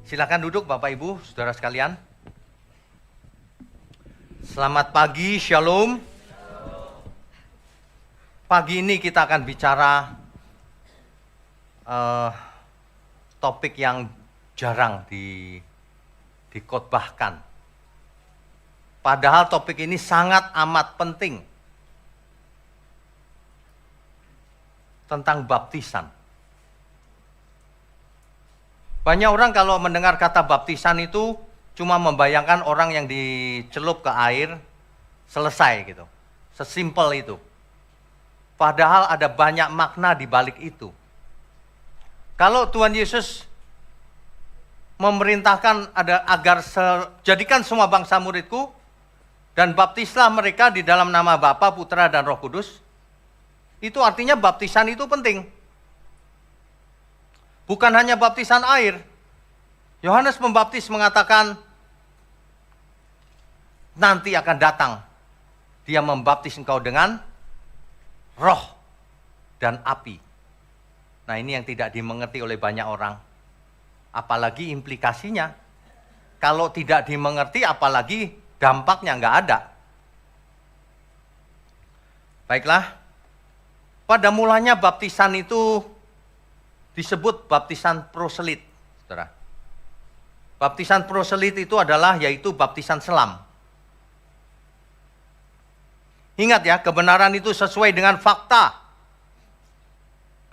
Silakan duduk Bapak Ibu, Saudara sekalian. Selamat pagi, Shalom. Pagi ini kita akan bicara topik yang jarang dikhotbahkan. Padahal topik ini sangat amat penting. Tentang baptisan. Banyak orang kalau mendengar kata baptisan itu cuma membayangkan orang yang dicelup ke air, selesai gitu. Sesimpel itu. Padahal ada banyak makna di balik itu. Kalau Tuhan Yesus memerintahkan agar jadikan semua bangsa muridku dan baptislah mereka di dalam nama Bapa, Putra, dan Roh Kudus, itu artinya baptisan itu penting. Bukan hanya baptisan air. Yohanes Pembaptis mengatakan, nanti akan datang, dia membaptis engkau dengan roh dan api. Nah, ini yang tidak dimengerti oleh banyak orang. Apalagi implikasinya. Kalau tidak dimengerti, apalagi dampaknya nggak ada. Baiklah, pada mulanya baptisan itu disebut baptisan proselit, saudara. Baptisan proselit itu adalah yaitu baptisan selam. Ingat ya, kebenaran itu sesuai dengan fakta.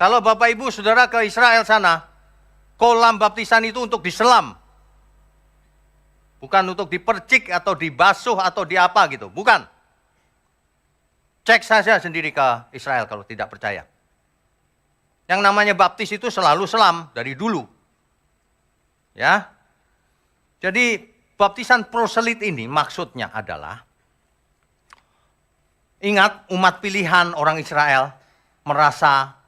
Kalau Bapak Ibu Saudara ke Israel sana, kolam baptisan itu untuk diselam. Bukan untuk dipercik atau dibasuh atau diapa gitu, bukan. Cek saja sendiri ke Israel kalau tidak percaya. Yang namanya baptis itu selalu selam dari dulu. Ya. Jadi baptisan proselit ini maksudnya adalah, ingat umat pilihan orang Israel merasa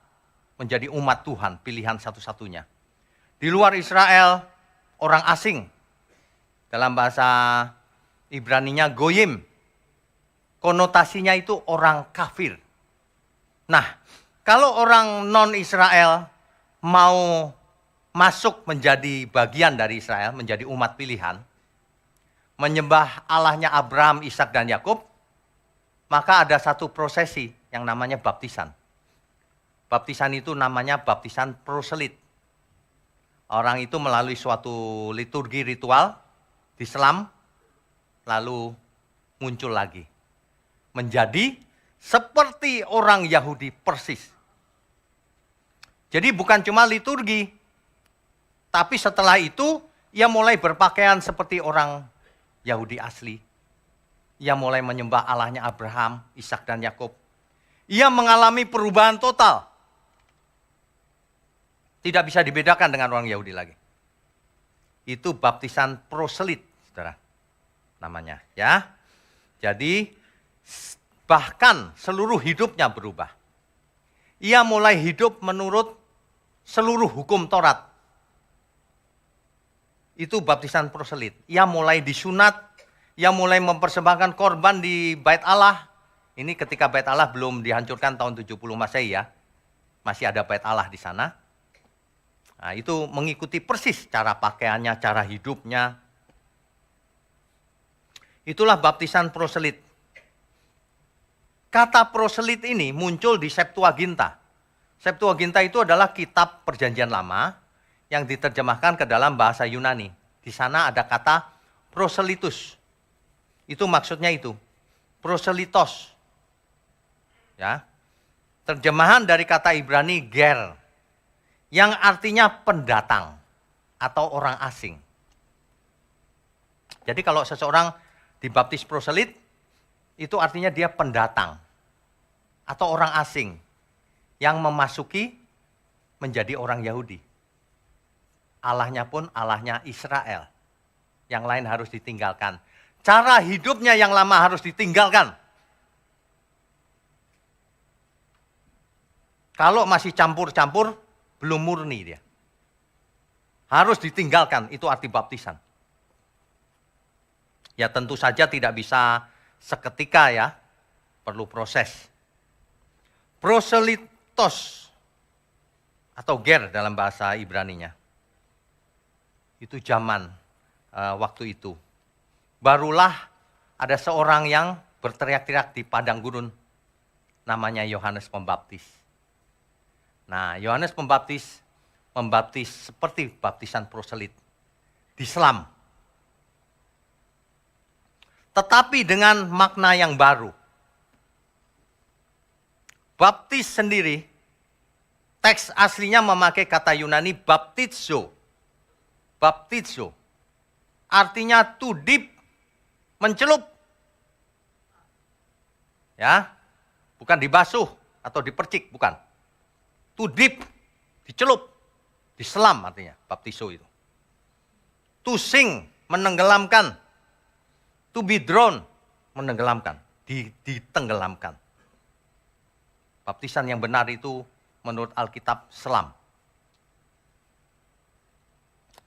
menjadi umat Tuhan, pilihan satu-satunya. Di luar Israel, orang asing. Dalam bahasa Ibraninya goyim. Konotasinya itu orang kafir. Nah, kalau orang non-Israel mau masuk menjadi bagian dari Israel, menjadi umat pilihan, menyembah Allahnya Abraham, Ishak, dan Yakub, maka ada satu prosesi yang namanya baptisan. Baptisan itu namanya baptisan proselit. Orang itu melalui suatu liturgi ritual, diselam, lalu muncul lagi. Menjadi seperti orang Yahudi persis. Jadi bukan cuma liturgi, tapi setelah itu ia mulai berpakaian seperti orang Yahudi asli. Ia mulai menyembah Allahnya Abraham, Ishak, dan Yakub. Ia mengalami perubahan total. Tidak bisa dibedakan dengan orang Yahudi lagi. Itu baptisan proselit, saudara. Namanya, ya. Jadi bahkan seluruh hidupnya berubah. Ia mulai hidup menurut seluruh hukum Taurat. Itu baptisan proselit. Ia mulai disunat, ia mulai mempersembahkan korban di Bait Allah. Ini ketika Bait Allah belum dihancurkan tahun 70 Masehi ya. Masih ada Bait Allah di sana. Nah, itu mengikuti persis cara pakaiannya, cara hidupnya. Itulah baptisan proselit. Kata proselit ini muncul di Septuaginta. Septuaginta itu adalah kitab Perjanjian Lama yang diterjemahkan ke dalam bahasa Yunani. Di sana ada kata proselitus. Itu maksudnya itu. Proselitos. Ya. Terjemahan dari kata Ibrani ger, yang artinya pendatang atau orang asing. Jadi kalau seseorang dibaptis proselit, itu artinya dia pendatang atau orang asing yang memasuki menjadi orang Yahudi. Allahnya pun Allahnya Israel. Yang lain harus ditinggalkan. Cara hidupnya yang lama harus ditinggalkan. Kalau masih campur-campur, belum murni dia. Harus ditinggalkan, itu arti baptisan. Ya tentu saja tidak bisa seketika ya, perlu proses. Proselitos atau ger dalam bahasa Ibraninya. Itu zaman waktu itu. Barulah ada seorang yang berteriak-teriak di padang gurun. Namanya Yohanes Pembaptis. Nah, Yohanes Pembaptis membaptis seperti baptisan proselit. Diselam. Tetapi dengan makna yang baru. Baptis sendiri, teks aslinya memakai kata Yunani baptizo. Baptizo. Artinya to dip, mencelup. Ya, bukan dibasuh atau dipercik, bukan. To dip, dicelup, diselam artinya, baptizo itu. To sink, menenggelamkan. To be drowned, menenggelamkan, ditenggelamkan. Baptisan yang benar itu menurut Alkitab selam.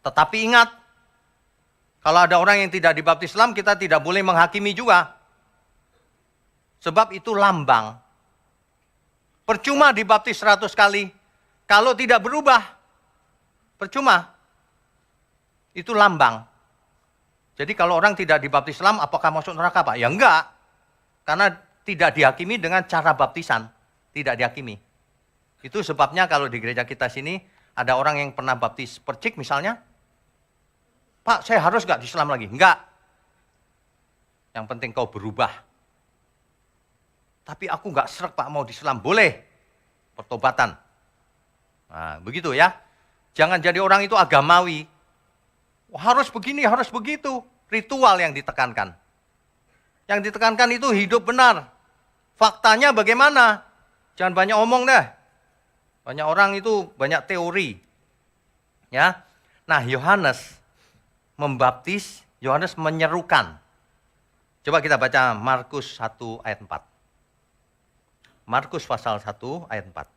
Tetapi ingat, kalau ada orang yang tidak dibaptis selam, kita tidak boleh menghakimi juga. Sebab itu lambang. Percuma dibaptis 100 kali, kalau tidak berubah, percuma. Itu lambang. Jadi kalau orang tidak dibaptis selam, apakah masuk neraka, Pak? Ya enggak. Karena tidak dihakimi dengan cara baptisan. Tidak dihakimi. Itu sebabnya kalau di gereja kita sini, ada orang yang pernah baptis percik misalnya. Pak, saya harus enggak diselam lagi? Enggak. Yang penting kau berubah. Tapi aku enggak srek, Pak, mau diselam. Boleh. Pertobatan. Nah, begitu ya. Jangan jadi orang itu agamawi. Harus begini, harus begitu. Ritual yang ditekankan. Yang ditekankan itu hidup benar. Faktanya bagaimana? Jangan banyak omong deh. Banyak orang itu banyak teori. Ya. Nah, Yohanes membaptis, Yohanes menyerukan. Coba kita baca Markus 1 ayat 4. Markus pasal 1 ayat 4.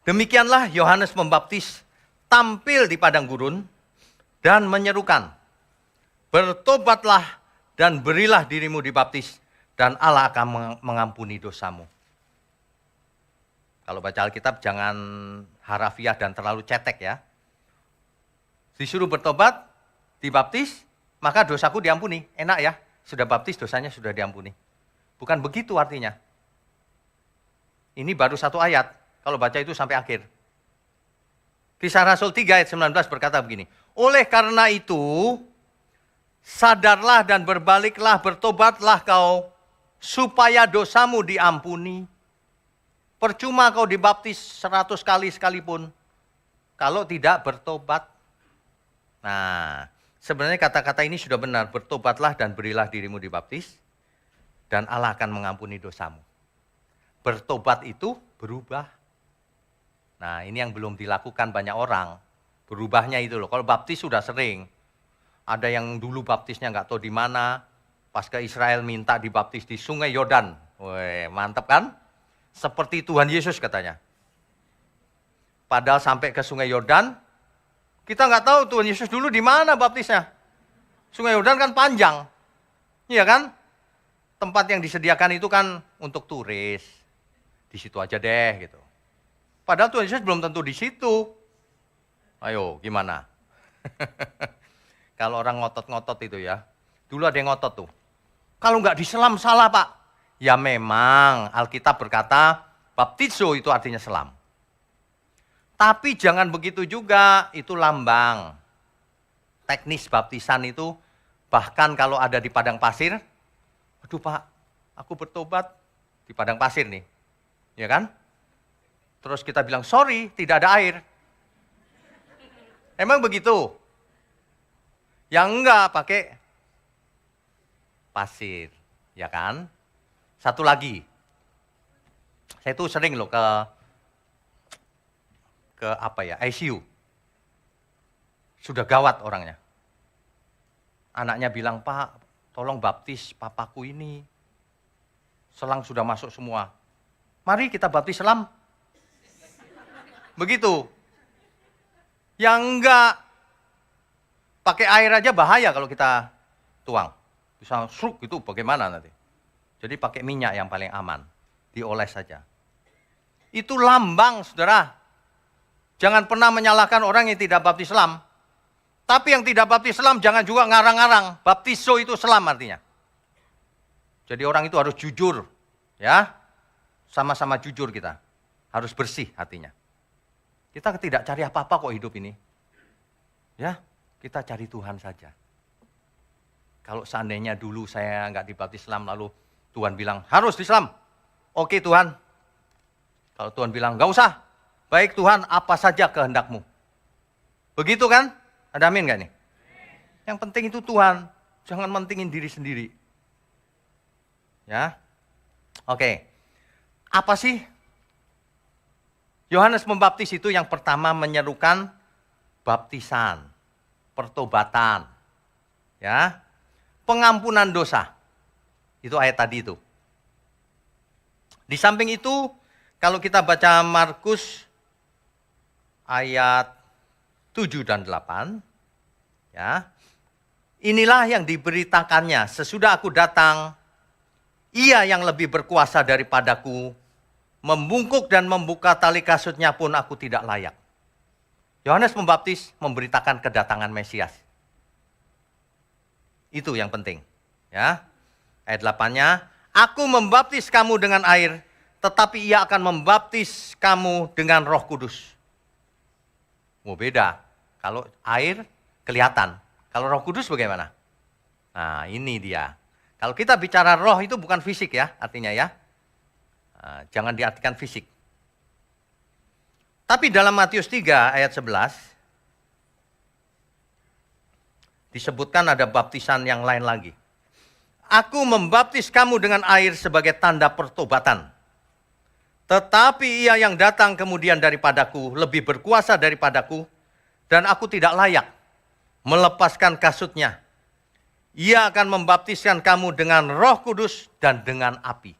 Demikianlah Yohanes Pembaptis tampil di padang gurun dan menyerukan, bertobatlah dan berilah dirimu dibaptis, dan Allah akan mengampuni dosamu. Kalau baca Alkitab jangan harafiah dan terlalu cetek ya. Disuruh bertobat, dibaptis, maka dosaku diampuni. Enak ya, sudah baptis dosanya sudah diampuni. Bukan begitu artinya. Ini baru satu ayat. Kalau baca itu sampai akhir. Kisah Rasul 3 ayat 19 berkata begini. Oleh karena itu, sadarlah dan berbaliklah, bertobatlah kau, supaya dosamu diampuni. Percuma kau dibaptis 100 kali sekalipun, kalau tidak bertobat. Nah, sebenarnya kata-kata ini sudah benar. Bertobatlah dan berilah dirimu dibaptis, dan Allah akan mengampuni dosamu. Bertobat itu berubah. Nah, ini yang belum dilakukan banyak orang. Berubahnya itu loh. Kalau baptis sudah sering. Ada yang dulu baptisnya nggak tahu di mana. Pas ke Israel minta dibaptis di Sungai Yordan. Wih, mantap kan? Seperti Tuhan Yesus katanya. Padahal sampai ke Sungai Yordan, kita nggak tahu Tuhan Yesus dulu di mana baptisnya. Sungai Yordan kan panjang. Iya kan? Tempat yang disediakan itu kan untuk turis. Di situ aja deh gitu. Padahal Tuhan Yesus belum tentu di situ. Ayo, gimana? Kalau orang ngotot-ngotot itu ya. Dulu ada yang ngotot tuh. Kalau nggak diselam salah, Pak. Ya memang Alkitab berkata baptizo itu artinya selam. Tapi jangan begitu juga, itu lambang. Teknis baptisan itu bahkan kalau ada di padang pasir, aduh Pak, aku bertobat di padang pasir nih. Ya kan? Terus kita bilang, sorry, tidak ada air. Emang begitu? Yang enggak pakai pasir, ya kan? Satu lagi, saya tuh sering loh ke ICU. Sudah gawat orangnya. Anaknya bilang, Pak, tolong baptis papaku ini. Selang sudah masuk semua. Mari kita baptis selam. Begitu. Yang enggak, pakai air aja bahaya kalau kita tuang. Bisa sruk gitu bagaimana nanti. Jadi pakai minyak yang paling aman. Dioles saja. Itu lambang, saudara. Jangan pernah menyalahkan orang yang tidak baptis selam. Tapi yang tidak baptis selam jangan juga ngarang-ngarang. Baptiso itu selam artinya. Jadi orang itu harus jujur. Ya, sama-sama jujur kita. Harus bersih hatinya. Kita tidak cari apa-apa kok hidup ini. Ya, kita cari Tuhan saja. Kalau seandainya dulu saya nggak dibaptis Islam, lalu Tuhan bilang, harus di Islam. Oke Tuhan. Kalau Tuhan bilang, nggak usah. Baik Tuhan, apa saja kehendakmu. Begitu kan? Ada amin nggak nih? Yang penting itu Tuhan. Jangan mentingin diri sendiri. Ya. Oke. Apa sih? Yohanes Pembaptis itu yang pertama menyerukan baptisan, pertobatan. Ya. Pengampunan dosa. Itu ayat tadi itu. Di samping itu, kalau kita baca Markus ayat 7 dan 8, ya, inilah yang diberitakannya, sesudah aku datang, ia yang lebih berkuasa daripadaku, membungkuk dan membuka tali kasutnya pun aku tidak layak. Yohanes Pembaptis memberitakan kedatangan Mesias. Itu yang penting. Ya. Ayat 8-nya, aku membaptis kamu dengan air, tetapi ia akan membaptis kamu dengan Roh Kudus. Oh, beda. Kalau air kelihatan. Kalau Roh Kudus bagaimana? Nah, ini dia. Kalau kita bicara roh itu bukan fisik ya, artinya ya. Nah, jangan diartikan fisik. Tapi dalam Matius 3 ayat 11, disebutkan ada baptisan yang lain lagi. Aku membaptis kamu dengan air sebagai tanda pertobatan. Tetapi ia yang datang kemudian daripadaku lebih berkuasa daripadaku, dan aku tidak layak melepaskan kasutnya. Ia akan membaptiskan kamu dengan Roh Kudus dan dengan api.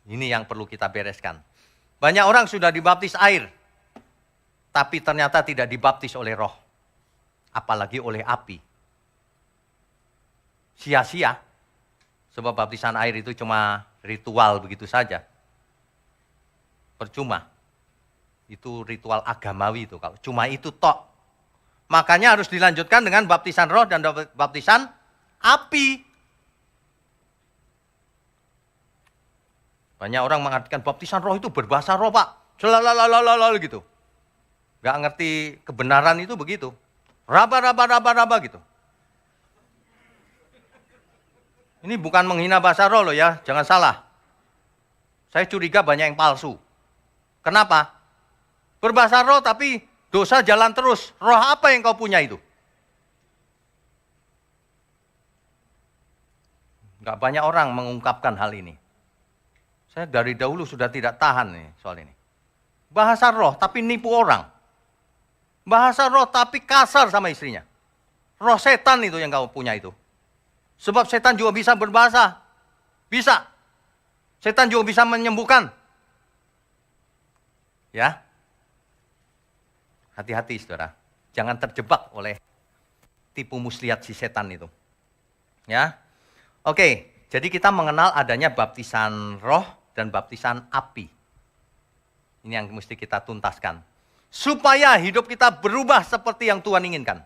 Ini yang perlu kita bereskan. Banyak orang sudah dibaptis air, tapi ternyata tidak dibaptis oleh Roh. Apalagi oleh api. Sia-sia. Sebab baptisan air itu cuma ritual begitu saja. Percuma. Itu ritual agamawi itu. Kalau cuma itu tok. Makanya harus dilanjutkan dengan baptisan roh dan baptisan api. Banyak orang mengartikan baptisan roh itu berbahasa roh, Pak. Selalalala gitu. Gak ngerti kebenaran itu begitu. Raba gitu. Ini bukan menghina bahasa roh loh ya, jangan salah. Saya curiga banyak yang palsu. Kenapa? Berbahasa roh tapi dosa jalan terus. Roh apa yang kau punya itu? Gak banyak orang mengungkapkan hal ini. Saya dari dahulu sudah tidak tahan nih soal ini. Bahasa roh tapi nipu orang. Bahasa roh tapi kasar sama istrinya. Roh setan itu yang kau punya itu. Sebab setan juga bisa berbahasa. Bisa. Setan juga bisa menyembuhkan. Ya. Hati-hati saudara. Jangan terjebak oleh tipu muslihat si setan itu. Ya. Oke, jadi kita mengenal adanya baptisan roh dan baptisan api. Ini yang mesti kita tuntaskan. Supaya hidup kita berubah seperti yang Tuhan inginkan.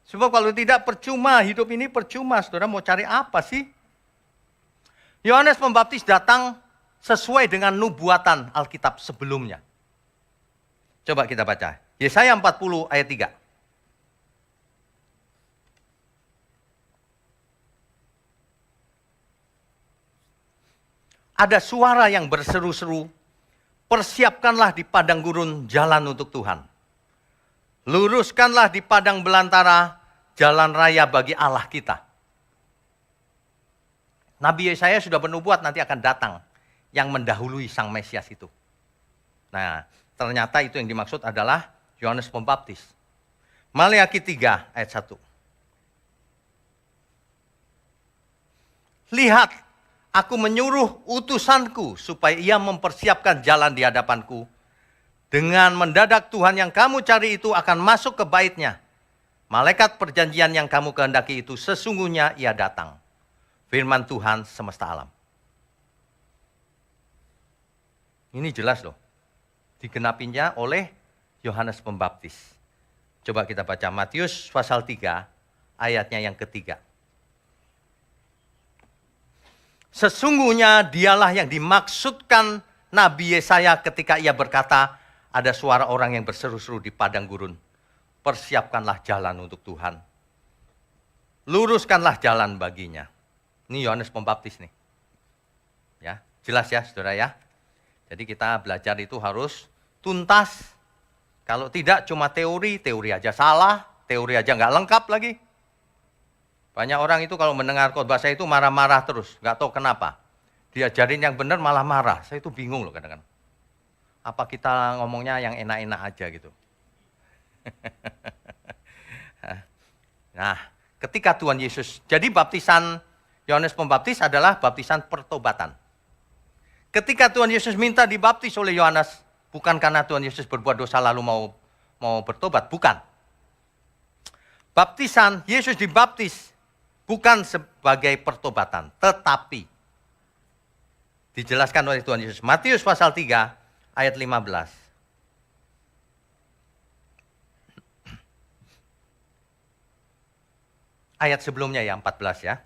Sebab kalau tidak percuma, hidup ini percuma. Saudara mau cari apa sih? Yohanes Pembaptis datang sesuai dengan nubuatan Alkitab sebelumnya. Coba kita baca. Yesaya 40 ayat 3. Ada suara yang berseru-seru. Persiapkanlah di padang gurun jalan untuk Tuhan. Luruskanlah di padang belantara jalan raya bagi Allah kita. Nabi Yesaya sudah bernubuat nanti akan datang yang mendahului Sang Mesias itu. Nah, ternyata itu yang dimaksud adalah Yohanes Pembaptis. Maleakhi 3 ayat 1. Lihat, aku menyuruh utusanku supaya ia mempersiapkan jalan di hadapanku. Dengan mendadak Tuhan yang kamu cari itu akan masuk ke baitnya. Malaikat perjanjian yang kamu kehendaki itu sesungguhnya ia datang. Firman Tuhan semesta alam. Ini jelas loh. digenapinya oleh Yohanes Pembaptis. Coba kita baca Matius pasal 3 ayatnya yang ketiga. Sesungguhnya dialah yang dimaksudkan Nabi Yesaya ketika ia berkata, ada suara orang yang berseru-seru di padang gurun. Persiapkanlah jalan untuk Tuhan. Luruskanlah jalan baginya. Ini Yohanes Pembaptis nih. Ya, jelas ya saudara ya. Jadi kita belajar itu harus tuntas. Kalau tidak cuma teori aja salah, teori aja nggak lengkap lagi. Banyak orang itu kalau mendengar khotbah saya itu marah-marah terus, nggak tahu kenapa. Diajarin yang benar malah marah. Saya itu bingung loh kadang-kadang. Apa kita ngomongnya yang enak-enak aja gitu. Nah, ketika Tuhan Yesus, jadi baptisan Yohanes Pembaptis adalah baptisan pertobatan. Ketika Tuhan Yesus minta dibaptis oleh Yohanes, bukan karena Tuhan Yesus berbuat dosa lalu mau bertobat, bukan. Baptisan, Yesus dibaptis bukan sebagai pertobatan, tetapi dijelaskan oleh Tuhan Yesus. Matius pasal 3 ayat 15. Ayat sebelumnya ya, 14 ya.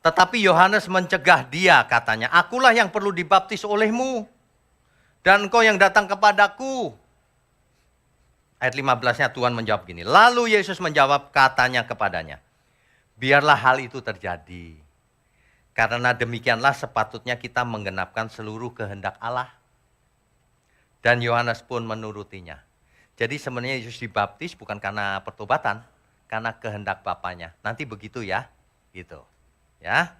Tetapi Yohanes mencegah dia, katanya, akulah yang perlu dibaptis olehmu, dan engkau yang datang kepadaku. Ayat 15-nya Tuhan menjawab gini. Lalu Yesus menjawab, katanya kepadanya, biarlah hal itu terjadi. Karena demikianlah sepatutnya kita menggenapkan seluruh kehendak Allah. Dan Yohanes pun menurutinya. Jadi sebenarnya Yesus dibaptis bukan karena pertobatan, karena kehendak Bapanya. Nanti begitu ya, gitu. Ya.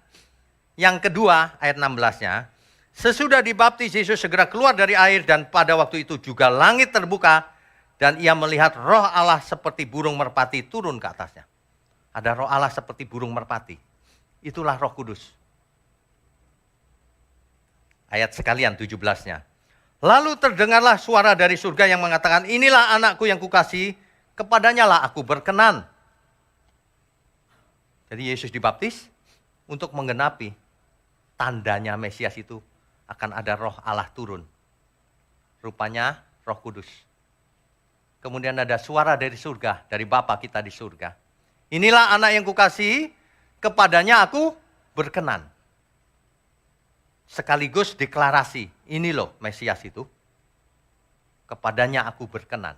Yang kedua, ayat 16-nya, sesudah dibaptis Yesus segera keluar dari air dan pada waktu itu juga langit terbuka dan ia melihat roh Allah seperti burung merpati turun ke atasnya. Ada roh Allah seperti burung merpati. Itulah Roh Kudus. Ayat sekalian 17-nya. Lalu terdengarlah suara dari surga yang mengatakan, inilah anakku yang kukasihi, kepadanya lah aku berkenan. Jadi Yesus dibaptis untuk menggenapi tandanya Mesias itu akan ada roh Allah turun. Rupanya Roh Kudus. Kemudian ada suara dari surga, dari Bapa kita di surga. Inilah anak yang kukasihi, kepadanya aku berkenan. Sekaligus deklarasi, ini loh Mesias itu. Kepadanya aku berkenan.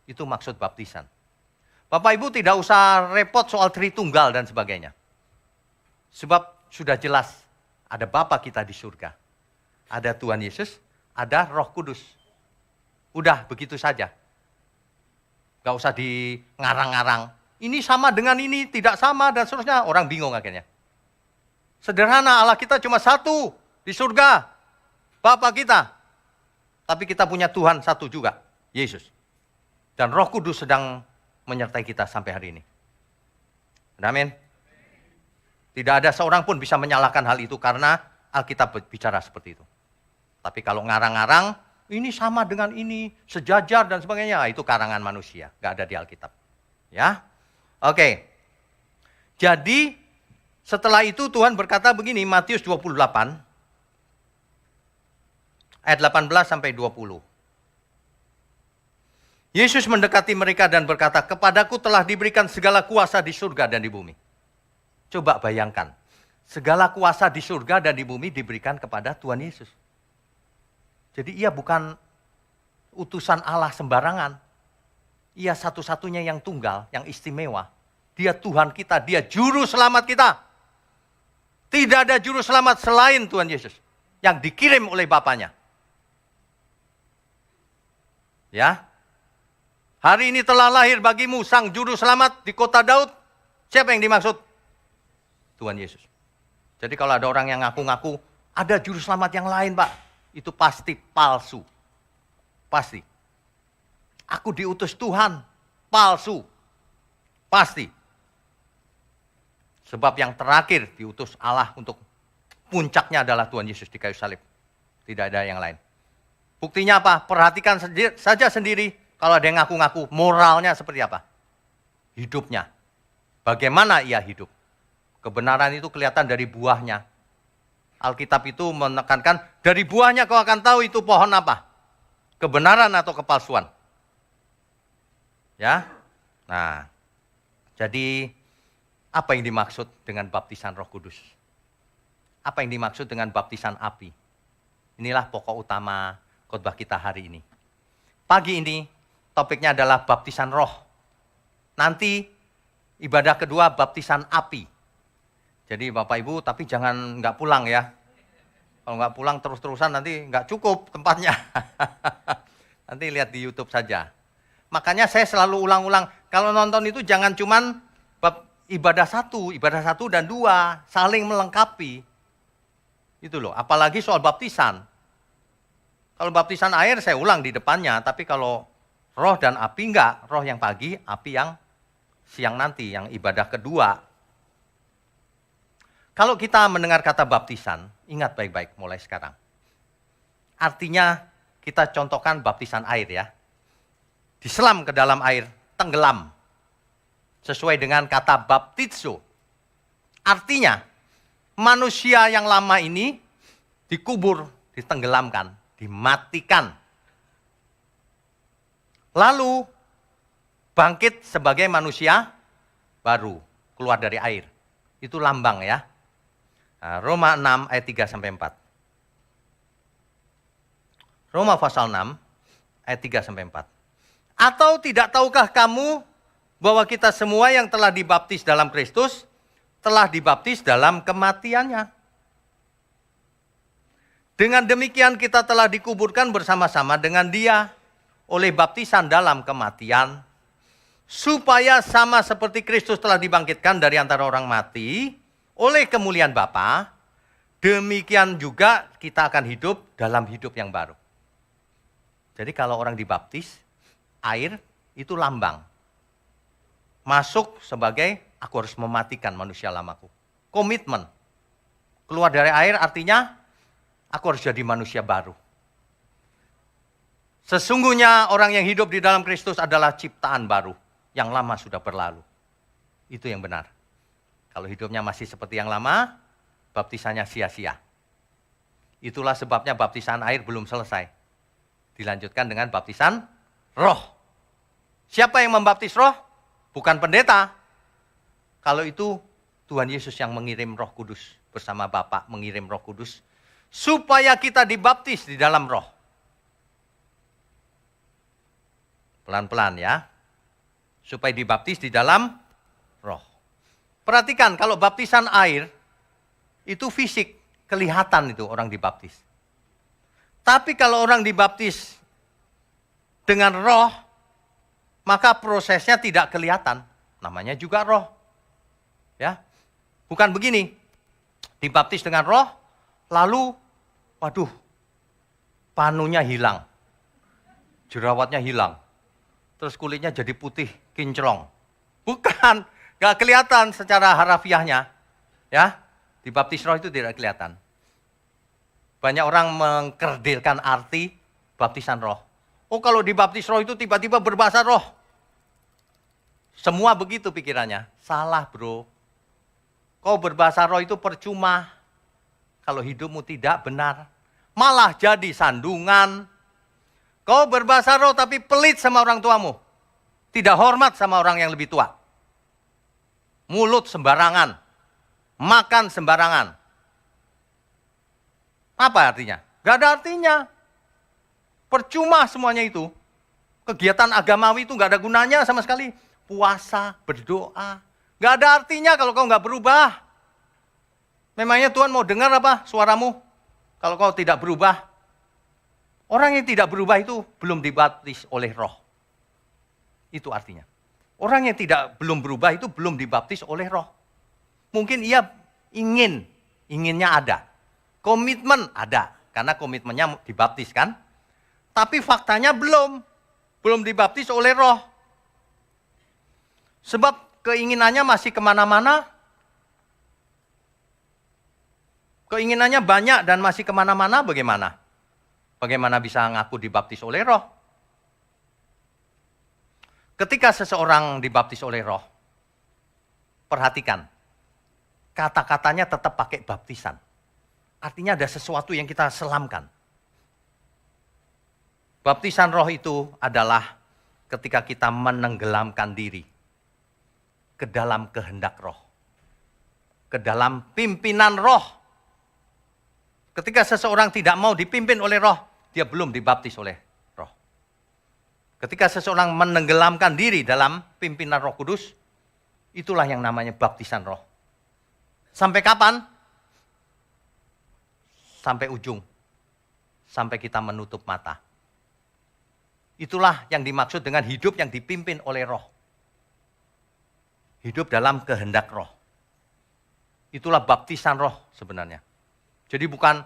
Itu maksud baptisan. Bapak Ibu tidak usah repot soal Tritunggal dan sebagainya. Sebab sudah jelas ada Bapa kita di surga. Ada Tuhan Yesus, ada Roh Kudus. Udah begitu saja. Gak usah di ngarang-ngarang. Ini sama dengan ini, tidak sama dan seterusnya. Orang bingung akhirnya. Sederhana, Allah kita cuma satu di surga. Bapa kita. Tapi kita punya Tuhan satu juga, Yesus. Dan Roh Kudus sedang menyertai kita sampai hari ini. Amin. Tidak ada seorang pun bisa menyalahkan hal itu karena Alkitab bicara seperti itu. Tapi kalau ngarang-ngarang, ini sama dengan ini, sejajar dan sebagainya, itu karangan manusia, nggak ada di Alkitab. Ya, oke. Jadi setelah itu Tuhan berkata begini, Matius 28 ayat 18 sampai 20. Yesus mendekati mereka dan berkata, kepadaku telah diberikan segala kuasa di surga dan di bumi. Coba bayangkan, segala kuasa di surga dan di bumi diberikan kepada Tuhan Yesus. Jadi ia bukan utusan Allah sembarangan. Ia satu-satunya yang tunggal, yang istimewa. Dia Tuhan kita, dia juru selamat kita. Tidak ada juru selamat selain Tuhan Yesus. Yang dikirim oleh Bapanya. Ya. Hari ini telah lahir bagimu sang juru selamat di kota Daud. Siapa yang dimaksud? Tuhan Yesus. Jadi kalau ada orang yang ngaku-ngaku, ada juru selamat yang lain Pak. Itu pasti palsu. Pasti. Aku diutus Tuhan. Palsu. Pasti. Sebab yang terakhir diutus Allah untuk puncaknya adalah Tuhan Yesus di kayu salib. Tidak ada yang lain. Buktinya apa? Perhatikan saja sendiri. Kalau ada yang ngaku-ngaku, moralnya seperti apa? Hidupnya. Bagaimana ia hidup? Kebenaran itu kelihatan dari buahnya. Alkitab itu menekankan, dari buahnya kau akan tahu itu pohon apa. kebenaran atau kepalsuan. Ya. Nah, jadi apa yang dimaksud dengan baptisan Roh Kudus? Apa yang dimaksud dengan baptisan api? Inilah pokok utama khotbah kita hari ini. Pagi ini topiknya adalah baptisan roh. Nanti ibadah kedua baptisan api. Jadi Bapak Ibu tapi jangan nggak pulang ya. Kalau nggak pulang terus-terusan nanti nggak cukup tempatnya. Nanti lihat di YouTube saja. Makanya saya selalu ulang-ulang, kalau nonton itu jangan cuman ibadah satu dan dua, saling melengkapi. Itu loh, apalagi soal baptisan. Kalau baptisan air saya ulang di depannya, tapi kalau roh dan api enggak, roh yang pagi, api yang siang nanti, yang ibadah kedua. Kalau kita mendengar kata baptisan, ingat baik-baik mulai sekarang. Artinya kita contohkan baptisan air ya. Diselam ke dalam air, tenggelam. Sesuai dengan kata baptizo. Artinya, manusia yang lama ini dikubur, ditenggelamkan, dimatikan. Lalu bangkit sebagai manusia baru, keluar dari air. Itu lambang ya. Nah, Roma 6 ayat 3 sampai 4. Roma pasal 6 ayat 3 sampai 4. Atau tidak tahukah kamu bahwa kita semua yang telah dibaptis dalam Kristus telah dibaptis dalam kematiannya. Dengan demikian kita telah dikuburkan bersama-sama dengan Dia oleh baptisan dalam kematian, supaya sama seperti Kristus telah dibangkitkan dari antara orang mati oleh kemuliaan Bapa, demikian juga kita akan hidup dalam hidup yang baru. Jadi kalau orang dibaptis, air itu lambang. Masuk sebagai aku harus mematikan manusia lamaku. Komitmen. Keluar dari air artinya aku harus jadi manusia baru. Sesungguhnya orang yang hidup di dalam Kristus adalah ciptaan baru. Yang lama sudah berlalu. Itu yang benar. Kalau hidupnya masih seperti yang lama, baptisannya sia-sia. Itulah sebabnya baptisan air belum selesai. Dilanjutkan dengan baptisan roh. Siapa yang membaptis roh? Bukan pendeta. Kalau itu Tuhan Yesus yang mengirim Roh Kudus. Bersama Bapa mengirim Roh Kudus. Supaya kita dibaptis di dalam roh. Pelan-pelan ya. Supaya dibaptis di dalam roh. Perhatikan kalau baptisan air itu fisik, kelihatan itu orang dibaptis. Tapi kalau orang dibaptis dengan roh, maka prosesnya tidak kelihatan. Namanya juga roh. Ya. Bukan begini. Dibaptis dengan roh, lalu waduh, panunya hilang. Jerawatnya hilang. Terus kulitnya jadi putih, kinclong. Bukan, gak kelihatan secara harafiahnya. Ya, dibaptis roh itu tidak kelihatan. Banyak orang mengkerdilkan arti baptisan roh. Oh kalau dibaptis roh itu tiba-tiba berbahasa roh. Semua begitu pikirannya. Salah bro. Kau berbahasa roh itu percuma. Kalau hidupmu tidak benar. Malah jadi sandungan. Kau berbahasa roh tapi pelit sama orang tuamu. Tidak hormat sama orang yang lebih tua. Mulut sembarangan. Makan sembarangan. Apa artinya? Gak ada artinya. Percuma semuanya itu. Kegiatan agamawi itu gak ada gunanya sama sekali. Puasa, berdoa. Gak ada artinya kalau kau gak berubah. Memangnya Tuhan mau dengar apa suaramu? Kalau kau tidak berubah. Orang yang tidak berubah itu belum dibaptis oleh roh. Itu artinya. Orang yang belum berubah itu belum dibaptis oleh roh. Mungkin ia inginnya ada. Komitmen ada. Karena komitmennya dibaptis kan. Tapi faktanya belum dibaptis oleh roh. Sebab keinginannya masih kemana-mana. Keinginannya banyak dan masih kemana-mana bagaimana? Bagaimana bisa ngaku dibaptis oleh roh? Ketika seseorang dibaptis oleh roh, perhatikan. Kata-katanya tetap pakai baptisan. Artinya ada sesuatu yang kita selamkan. Baptisan roh itu adalah ketika kita menenggelamkan diri ke dalam kehendak roh, ke dalam pimpinan roh. Ketika seseorang tidak mau dipimpin oleh roh, dia belum dibaptis oleh roh. Ketika seseorang menenggelamkan diri dalam pimpinan Roh Kudus, itulah yang namanya baptisan roh. Sampai kapan? Sampai ujung. Sampai kita menutup mata. Itulah yang dimaksud dengan hidup yang dipimpin oleh roh. Hidup dalam kehendak roh. Itulah baptisan roh sebenarnya. Jadi bukan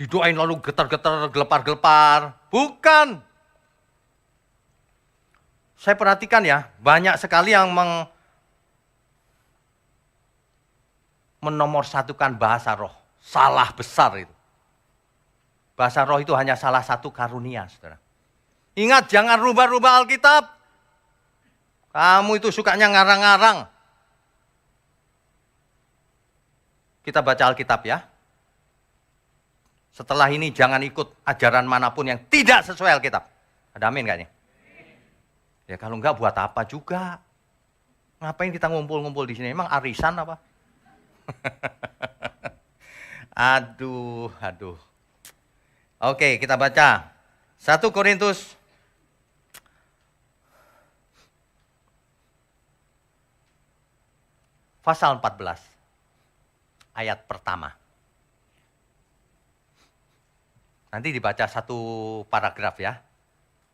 didoain lalu getar-getar, gelepar-gelepar. Bukan. Saya perhatikan ya, banyak sekali yang menomorsatukan bahasa roh. Salah besar itu. Bahasa roh itu hanya salah satu karunia, saudara. Ingat, jangan rubah-rubah Alkitab. Kamu itu sukanya ngarang-ngarang. Kita baca Alkitab ya. Setelah ini jangan ikut ajaran manapun yang tidak sesuai Alkitab. Ada amin gak nih? Ya kalau enggak buat apa juga. Ngapain kita ngumpul-ngumpul di sini? Emang arisan apa? Aduh. Oke, kita baca. 1 Korintus pasal 14, ayat pertama. Nanti dibaca satu paragraf ya.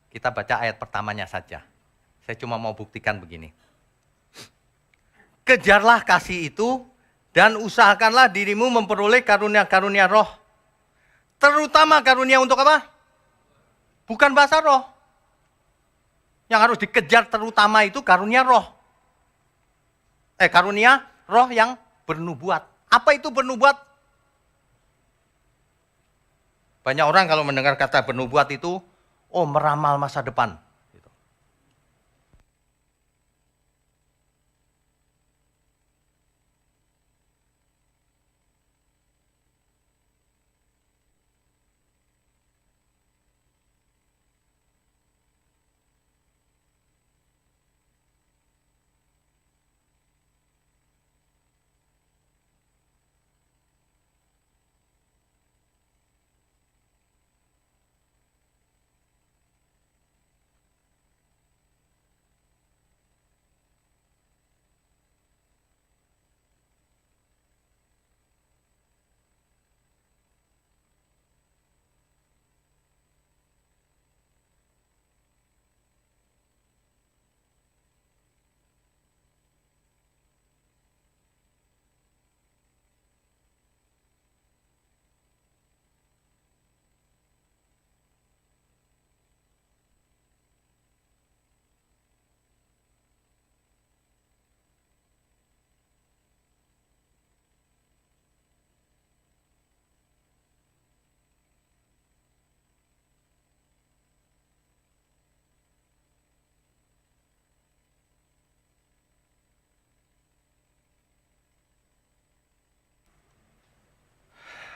Kita baca ayat pertamanya saja. Saya cuma mau buktikan begini. Kejarlah kasih itu dan usahakanlah dirimu memperoleh karunia-karunia roh. Terutama karunia untuk apa? Bukan bahasa roh. Yang harus dikejar terutama itu karunia roh. Karunia roh yang bernubuat. Apa itu bernubuat? Banyak orang kalau mendengar kata bernubuat itu, meramal masa depan.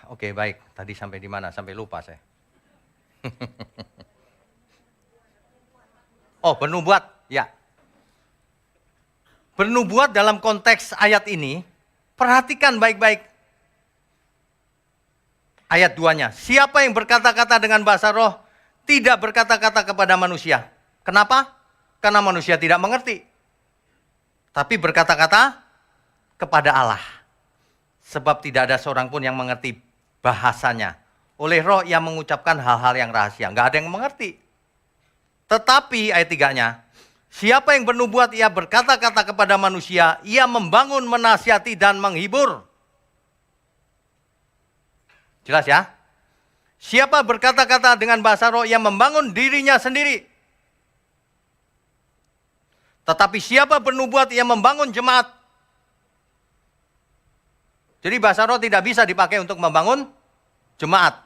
Oke, baik. Tadi sampai di mana? Sampai lupa saya. Bernubuat. Ya. Bernubuat dalam konteks ayat ini, perhatikan baik-baik. Ayat 2-nya. Siapa yang berkata-kata dengan bahasa roh, tidak berkata-kata kepada manusia. Kenapa? Karena manusia tidak mengerti. Tapi berkata-kata kepada Allah. Sebab tidak ada seorang pun yang mengerti bahasanya. Oleh roh ia mengucapkan hal-hal yang rahasia. Nggak ada yang mengerti. Tetapi ayat 3-nya. Siapa yang bernubuat ia berkata-kata kepada manusia. Ia membangun, menasihati dan menghibur. Jelas ya? Siapa berkata-kata dengan bahasa roh ia membangun dirinya sendiri. Tetapi siapa bernubuat ia membangun jemaat. Jadi bahasa roh tidak bisa dipakai untuk membangun jemaat.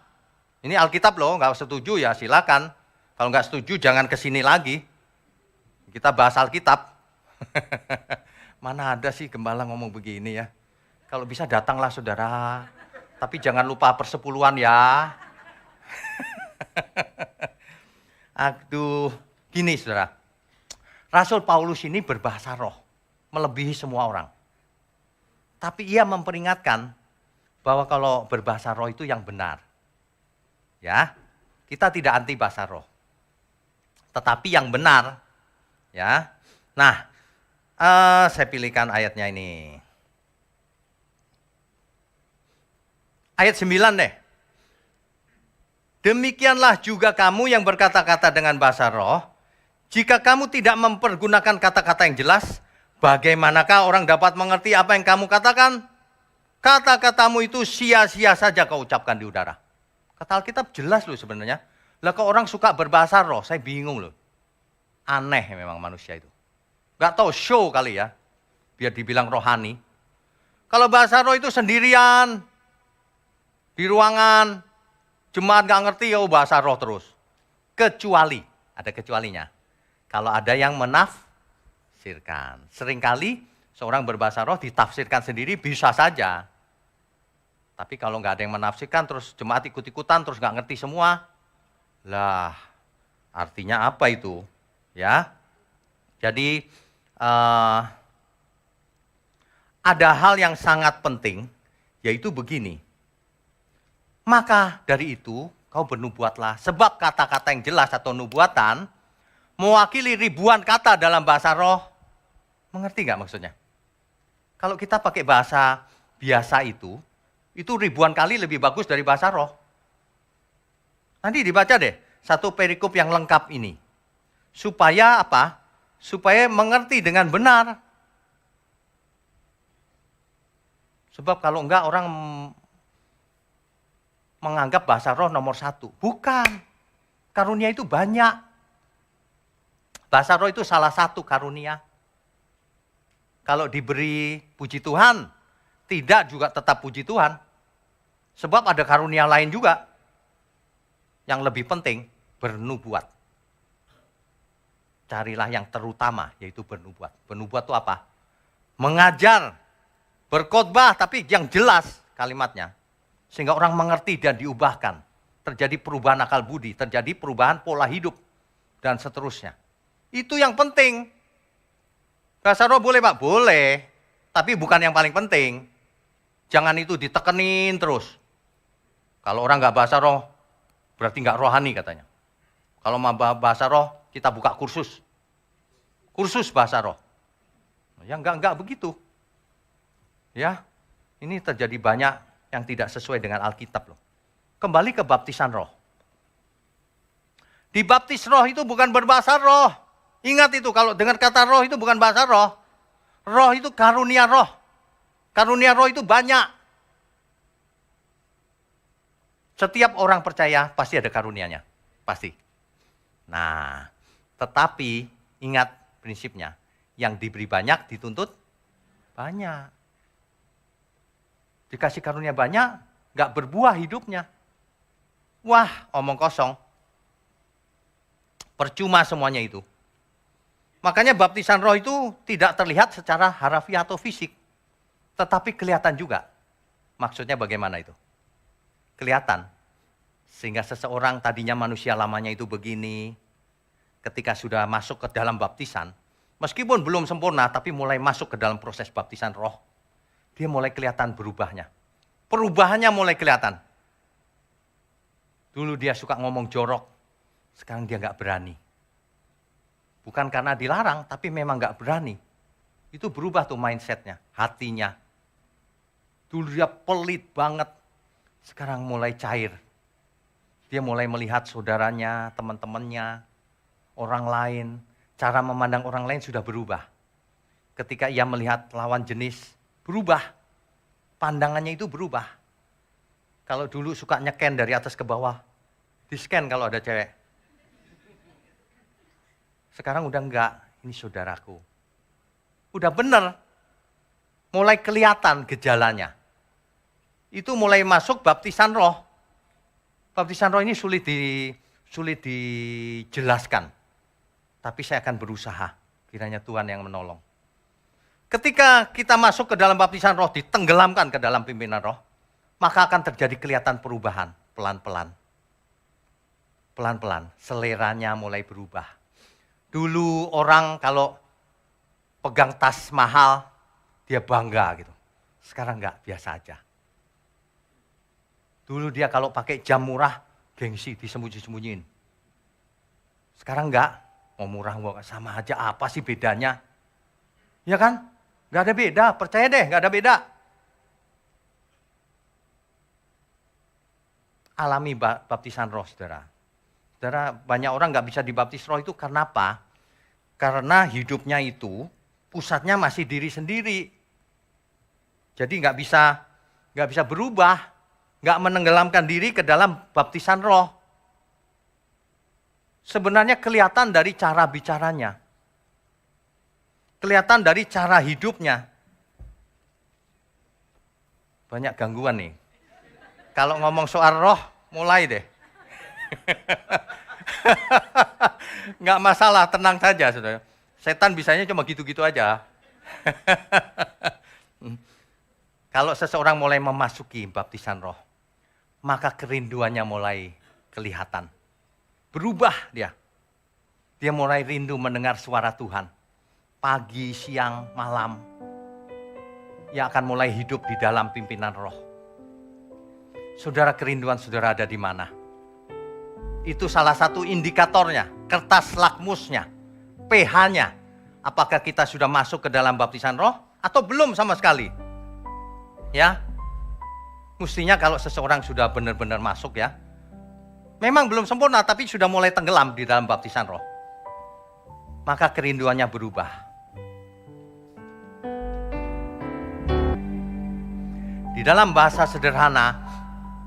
Ini Alkitab loh, nggak setuju ya silakan. Kalau nggak setuju jangan kesini lagi. Kita bahas Alkitab. Mana ada sih gembala ngomong begini ya. Kalau bisa datanglah saudara. Tapi jangan lupa persepuluhan ya. Aduh, gini saudara. Rasul Paulus ini berbahasa roh, melebihi semua orang. Tapi ia memperingatkan bahwa kalau berbahasa roh itu yang benar. Ya, kita tidak anti bahasa roh. Tetapi yang benar, ya. Nah, saya pilihkan ayatnya ini. Ayat 9 deh. Demikianlah juga kamu yang berkata-kata dengan bahasa roh, jika kamu tidak mempergunakan kata-kata yang jelas, bagaimanakah orang dapat mengerti apa yang kamu katakan? Kata-katamu itu sia-sia saja kau ucapkan di udara. Kata Alkitab jelas loh sebenarnya. Lah kok orang suka berbahasa roh, saya bingung loh. Aneh memang manusia itu. Gak tahu show kali ya, biar dibilang rohani. Kalau bahasa roh itu sendirian, di ruangan, jemaat gak ngerti, ya bahasa roh terus. Kecuali, ada kecualinya. Kalau ada yang menafsirkan. Seringkali seorang berbahasa roh ditafsirkan sendiri bisa saja. Tapi kalau nggak ada yang menafsirkan, terus jemaat ikut-ikutan, terus nggak ngerti semua. Lah, artinya apa itu? Ya, jadi ada hal yang sangat penting, yaitu begini. Maka dari itu, kau bernubuatlah. Sebab kata-kata yang jelas atau nubuatan, mewakili ribuan kata dalam bahasa roh. Mengerti nggak maksudnya? Kalau kita pakai bahasa biasa itu ribuan kali lebih bagus dari bahasa roh. Nanti dibaca deh, satu perikop yang lengkap ini. Supaya apa? Supaya mengerti dengan benar. Sebab kalau enggak orang menganggap bahasa roh nomor 1. Bukan. Karunia itu banyak. Bahasa roh itu salah satu karunia. Kalau diberi puji Tuhan, tidak juga tetap puji Tuhan. Sebab ada karunia lain juga. Yang lebih penting, bernubuat. Carilah yang terutama, yaitu bernubuat. Bernubuat itu apa? Mengajar, berkhotbah, tapi yang jelas kalimatnya. Sehingga orang mengerti dan diubahkan. Terjadi perubahan akal budi, terjadi perubahan pola hidup, dan seterusnya. Itu yang penting. Bahasa roh boleh Pak? Boleh. Tapi bukan yang paling penting. Jangan itu ditekenin terus. Kalau orang nggak bahasa roh, berarti nggak rohani katanya. Kalau mau bahasa roh, kita buka kursus. Kursus bahasa roh. Ya nggak begitu. Ya, ini terjadi banyak yang tidak sesuai dengan Alkitab loh. Kembali ke baptisan roh. Dibaptis roh itu bukan berbahasa roh. Ingat itu, kalau dengar kata roh itu bukan bahasa roh. Roh itu karunia roh. Karunia roh itu banyak. Setiap orang percaya pasti ada karunianya. Pasti. Nah, tetapi ingat prinsipnya. Yang diberi banyak dituntut banyak. Dikasih karunia banyak, nggak berbuah hidupnya. Wah, omong kosong. Percuma semuanya itu. Makanya baptisan roh itu tidak terlihat secara harafiah atau fisik. Tetapi kelihatan juga. Maksudnya bagaimana itu? Kelihatan. Sehingga seseorang tadinya manusia lamanya itu begini. Ketika sudah masuk ke dalam baptisan. Meskipun belum sempurna, tapi mulai masuk ke dalam proses baptisan roh. Dia mulai kelihatan berubahnya. Perubahannya mulai kelihatan. Dulu dia suka ngomong jorok. Sekarang dia nggak berani. Bukan karena dilarang, tapi memang nggak berani. Itu berubah tuh mindsetnya, hatinya. Dulu dia pelit banget. Sekarang mulai cair. Dia mulai melihat saudaranya, teman-temannya, orang lain. Cara memandang orang lain sudah berubah. Ketika ia melihat lawan jenis, berubah. Pandangannya itu berubah. Kalau dulu suka nyeken dari atas ke bawah, di-scan kalau ada cewek. Sekarang udah enggak, ini saudaraku. Udah bener. Mulai kelihatan gejalanya. Itu mulai masuk baptisan roh. Baptisan roh ini sulit dijelaskan. Tapi saya akan berusaha. Kiranya Tuhan yang menolong. Ketika kita masuk ke dalam baptisan roh, ditenggelamkan ke dalam pimpinan roh, maka akan terjadi kelihatan perubahan pelan-pelan. pelan-pelan seleranya mulai berubah. Dulu orang kalau pegang tas mahal, dia bangga gitu. Sekarang enggak, biasa aja. Dulu dia kalau pakai jam murah, gengsi, disembunyi-sembunyiin. Sekarang enggak, mau murah mau sama aja, apa sih bedanya? Ya kan? Enggak ada beda, percaya deh, enggak ada beda. Alami baptisan roh, saudara. Saudara, banyak orang nggak bisa dibaptis roh itu karena apa? Karena hidupnya itu pusatnya masih diri sendiri. Jadi nggak bisa berubah, nggak menenggelamkan diri ke dalam baptisan roh. Sebenarnya kelihatan dari cara bicaranya, kelihatan dari cara hidupnya. Banyak gangguan nih. Kalau ngomong soal roh, mulai deh. Nggak masalah, tenang saja, saudara. Setan bisanya cuma gitu-gitu aja. Kalau seseorang mulai memasuki baptisan roh, maka kerinduannya mulai kelihatan. Berubah dia. Dia mulai rindu mendengar suara Tuhan. Pagi, siang, malam. Ia akan mulai hidup di dalam pimpinan roh. Saudara, kerinduan saudara ada di mana? Itu salah satu indikatornya, kertas lakmusnya, pH-nya. Apakah kita sudah masuk ke dalam baptisan roh atau belum sama sekali? Ya, mestinya kalau seseorang sudah benar-benar masuk ya, memang belum sempurna tapi sudah mulai tenggelam di dalam baptisan roh. Maka kerinduannya berubah. Di dalam bahasa sederhana,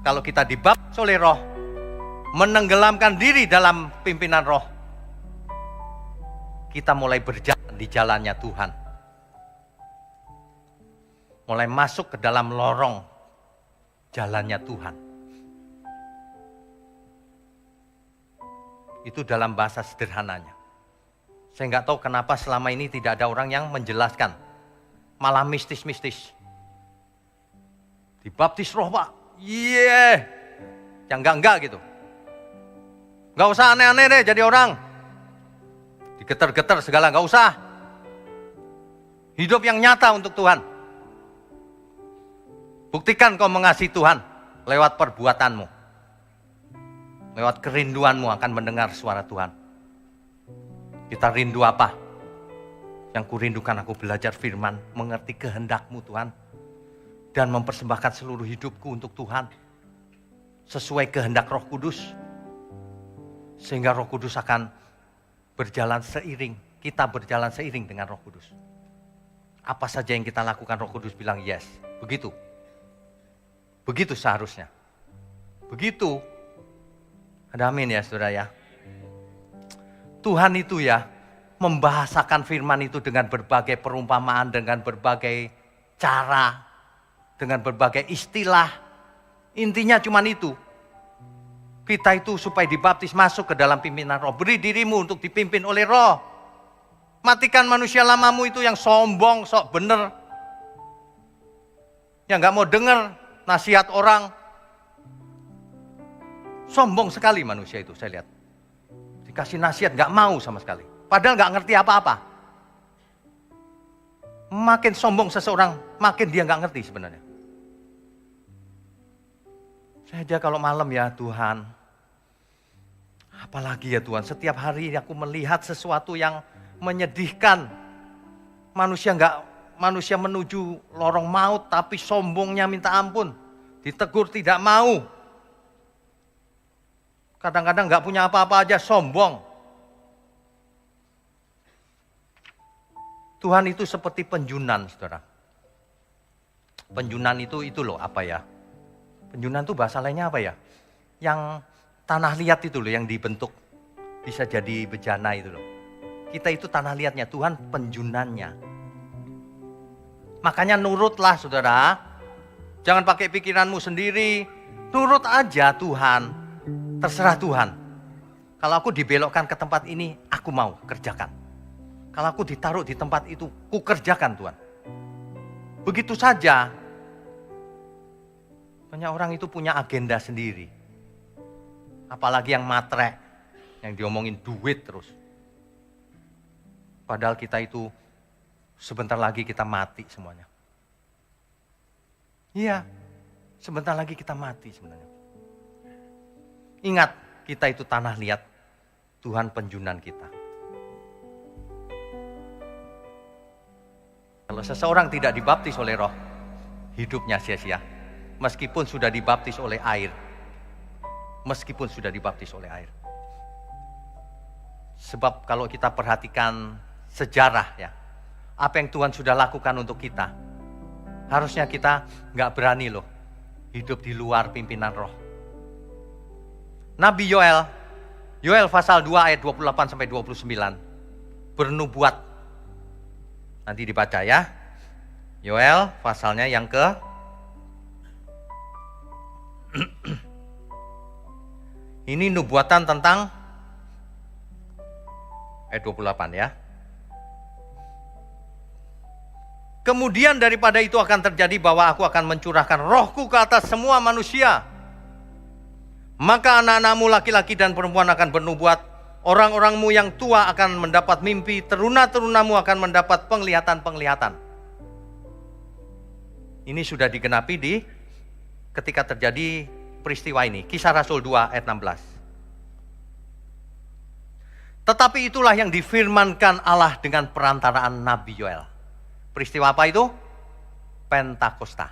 kalau kita dibaptis oleh roh, menenggelamkan diri dalam pimpinan roh, kita mulai berjalan di jalannya Tuhan. Mulai masuk ke dalam lorong jalannya Tuhan. Itu dalam bahasa sederhananya. Saya nggak tahu kenapa selama ini tidak ada orang yang menjelaskan. Malah mistis-mistis. Dibaptis roh, Pak. Iya, yang enggak gitu. Enggak usah aneh-aneh deh jadi orang. Digeter-geter segala, enggak usah. Hidup yang nyata untuk Tuhan. Buktikan kau mengasihi Tuhan lewat perbuatanmu. Lewat kerinduanmu akan mendengar suara Tuhan. Kita rindu apa? Yang kurindukan aku belajar firman, mengerti kehendak-Mu Tuhan. Dan mempersembahkan seluruh hidupku untuk Tuhan. Sesuai kehendak Roh Kudus. Sehingga Roh Kudus akan berjalan seiring. Kita berjalan seiring dengan Roh Kudus. Apa saja yang kita lakukan Roh Kudus bilang yes. Begitu. Begitu seharusnya. Begitu. Ada amin ya saudara ya. Tuhan itu ya membahasakan firman itu dengan berbagai perumpamaan, dengan berbagai cara, dengan berbagai istilah. Intinya cuma itu. Kita itu supaya dibaptis masuk ke dalam pimpinan roh. Beri dirimu untuk dipimpin oleh roh. Matikan manusia lamamu itu yang sombong, sok bener. Yang gak mau dengar nasihat orang. Sombong sekali manusia itu saya lihat. Dikasih nasihat gak mau sama sekali. Padahal gak ngerti apa-apa. Makin sombong seseorang, makin dia gak ngerti sebenarnya. Saya aja kalau malam ya Tuhan, apalagi ya Tuhan, setiap hari aku melihat sesuatu yang menyedihkan. Manusia menuju lorong maut tapi sombongnya minta ampun. Ditegur tidak mau. Kadang-kadang gak punya apa-apa aja sombong. Tuhan itu seperti penjunan, saudara. Penjunan itu loh apa ya? Penjunan itu bahasa lainnya apa ya? Yang tanah liat itu loh yang dibentuk bisa jadi bejana itu loh. Kita itu tanah liatnya, Tuhan penjunannya. Makanya nurutlah saudara. Jangan pakai pikiranmu sendiri. Nurut aja Tuhan. Terserah Tuhan. Kalau aku dibelokkan ke tempat ini, aku mau kerjakan. Kalau aku ditaruh di tempat itu, ku kerjakan Tuhan. Begitu saja. Banyak orang itu punya agenda sendiri. Apalagi yang matre. Yang diomongin duit terus. Padahal kita itu sebentar lagi kita mati semuanya. Iya, sebentar lagi kita mati sebenarnya. Ingat, kita itu tanah liat, Tuhan penjunan kita. Kalau seseorang tidak dibaptis oleh Roh, hidupnya sia-sia. Meskipun sudah dibaptis oleh air. Meskipun sudah dibaptis oleh air. Sebab kalau kita perhatikan sejarah ya, apa yang Tuhan sudah lakukan untuk kita, harusnya kita nggak berani loh hidup di luar pimpinan Roh. Nabi Yoel pasal 2 ayat 28 sampai 29 bernubuat. Nanti dibaca ya. Yoel pasalnya yang ke ini nubuatan tentang ayat 28 ya. Kemudian daripada itu akan terjadi bahwa aku akan mencurahkan rohku ke atas semua manusia. Maka anak-anakmu laki-laki dan perempuan akan bernubuat. Orang-orangmu yang tua akan mendapat mimpi. Teruna-terunamu akan mendapat penglihatan-penglihatan. Ini sudah digenapi ketika terjadi peristiwa ini. Kisah Rasul 2 ayat 16. Tetapi itulah yang difirmankan Allah dengan perantaraan Nabi Yoel. Peristiwa apa itu? Pentakosta.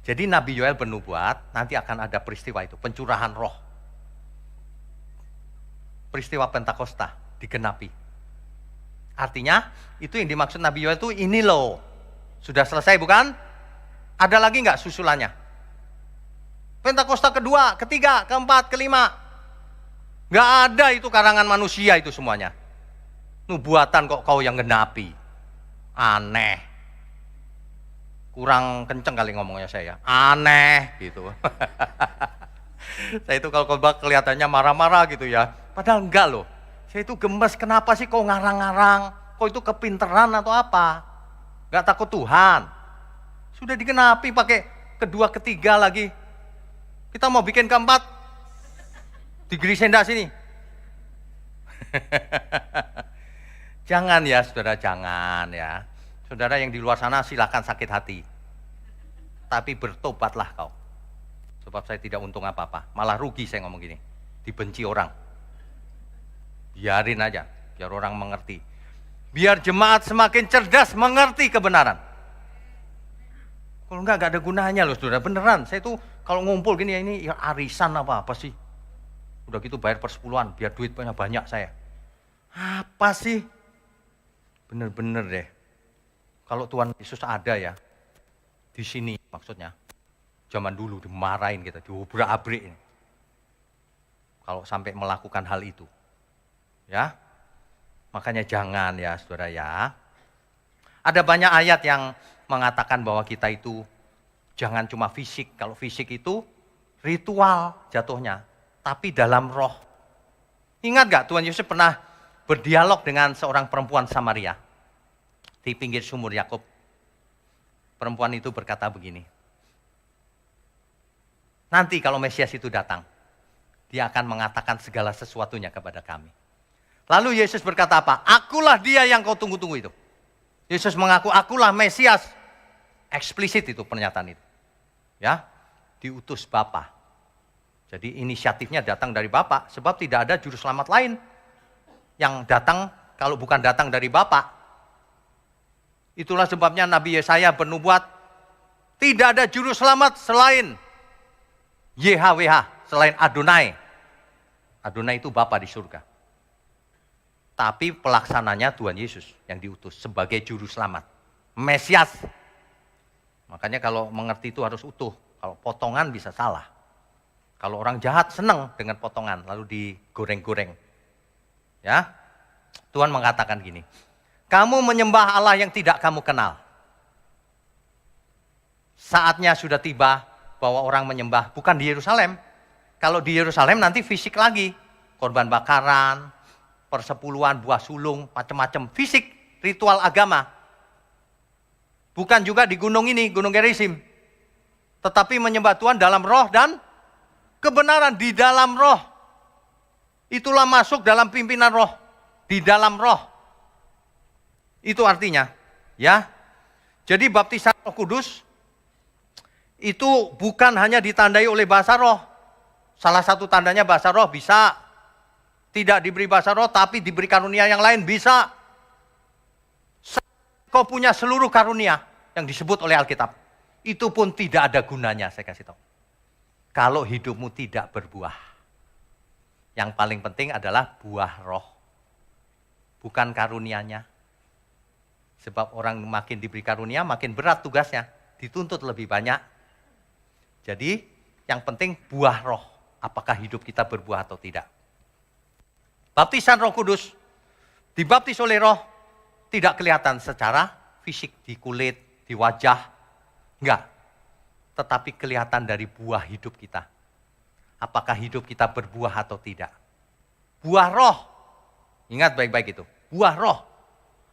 Jadi Nabi Yoel bernubuat, nanti akan ada peristiwa itu, pencurahan roh. Peristiwa Pentakosta digenapi. Artinya, itu yang dimaksud Nabi Yoel itu ini loh. Sudah selesai bukan? Ada lagi nggak susulannya? Pentakosta kedua, ketiga, keempat, kelima. Nggak ada itu karangan manusia itu semuanya. Nubuatan kok kau yang genapi. Aneh. Kurang kenceng kali ngomongnya saya. Aneh gitu. Saya itu kalau khotbah kelihatannya marah-marah gitu ya. Padahal enggak loh. Saya itu gemes, kenapa sih kau ngarang-ngarang? Kau itu kepinteran atau apa? Nggak takut Tuhan. Sudah digenapi pakai kedua, ketiga lagi. Kita mau bikin keempat. Digrisenda sini. Jangan ya saudara, jangan ya. Saudara yang di luar sana silakan sakit hati. Tapi bertobatlah kau. Sebab saya tidak untung apa-apa. Malah rugi saya ngomong gini. Dibenci orang. Biarin aja. Biar orang mengerti. Biar jemaat semakin cerdas mengerti kebenaran. Kalau enggak ada gunanya loh saudara. Beneran. Saya tuh kalau ngumpul gini ya ini ya arisan apa sih. Udah gitu bayar persepuluhan, biar duit banyak saya. Apa sih? Bener-bener deh. Kalau Tuhan Yesus ada ya, di sini maksudnya. Zaman dulu dimarahin kita, diobrak-abrik. Kalau sampai melakukan hal itu. Ya, makanya jangan ya saudara ya. Ada banyak ayat yang mengatakan bahwa kita itu jangan cuma fisik. Kalau fisik itu ritual jatuhnya. Tapi dalam roh. Ingat gak Tuhan Yesus pernah berdialog dengan seorang perempuan Samaria di pinggir sumur Yakub. Perempuan itu berkata begini. Nanti kalau Mesias itu datang, dia akan mengatakan segala sesuatunya kepada kami. Lalu Yesus berkata apa? Akulah dia yang kau tunggu-tunggu itu. Yesus mengaku akulah Mesias. Eksplisit itu pernyataan itu. Ya, diutus Bapa. Jadi inisiatifnya datang dari Bapa, sebab tidak ada juru selamat lain yang datang kalau bukan datang dari Bapa. Itulah sebabnya Nabi Yesaya bernubuat, tidak ada juru selamat selain YHWH, selain Adonai. Adonai itu Bapa di surga. Tapi pelaksananya Tuhan Yesus yang diutus sebagai juru selamat. Mesias. Makanya kalau mengerti itu harus utuh, kalau potongan bisa salah. Kalau orang jahat senang dengan potongan, lalu digoreng-goreng. Ya, Tuhan mengatakan gini, kamu menyembah Allah yang tidak kamu kenal. Saatnya sudah tiba bahwa orang menyembah, bukan di Yerusalem. Kalau di Yerusalem nanti fisik lagi. Korban bakaran, persepuluhan, buah sulung, macam-macam. Fisik, ritual agama. Bukan juga di gunung ini, Gunung Gerizim. Tetapi menyembah Tuhan dalam roh dan kebenaran di dalam roh. Itulah masuk dalam pimpinan roh, di dalam roh. Itu artinya, ya. Jadi baptisan Roh Kudus itu bukan hanya ditandai oleh bahasa roh. Salah satu tandanya bahasa roh bisa. Tidak diberi bahasa roh tapi diberi karunia yang lain bisa. Kau punya seluruh karunia yang disebut oleh Alkitab. Itu pun tidak ada gunanya, saya kasih tahu. Kalau hidupmu tidak berbuah. Yang paling penting adalah buah roh. Bukan karunianya. Sebab orang makin diberi karunia, makin berat tugasnya. Dituntut lebih banyak. Jadi, yang penting buah roh. Apakah hidup kita berbuah atau tidak. Baptisan Roh Kudus, dibaptis oleh roh, tidak kelihatan secara fisik, di kulit, di wajah. Enggak. Tetapi kelihatan dari buah hidup kita. Apakah hidup kita berbuah atau tidak. Buah roh. Ingat baik-baik itu. Buah roh.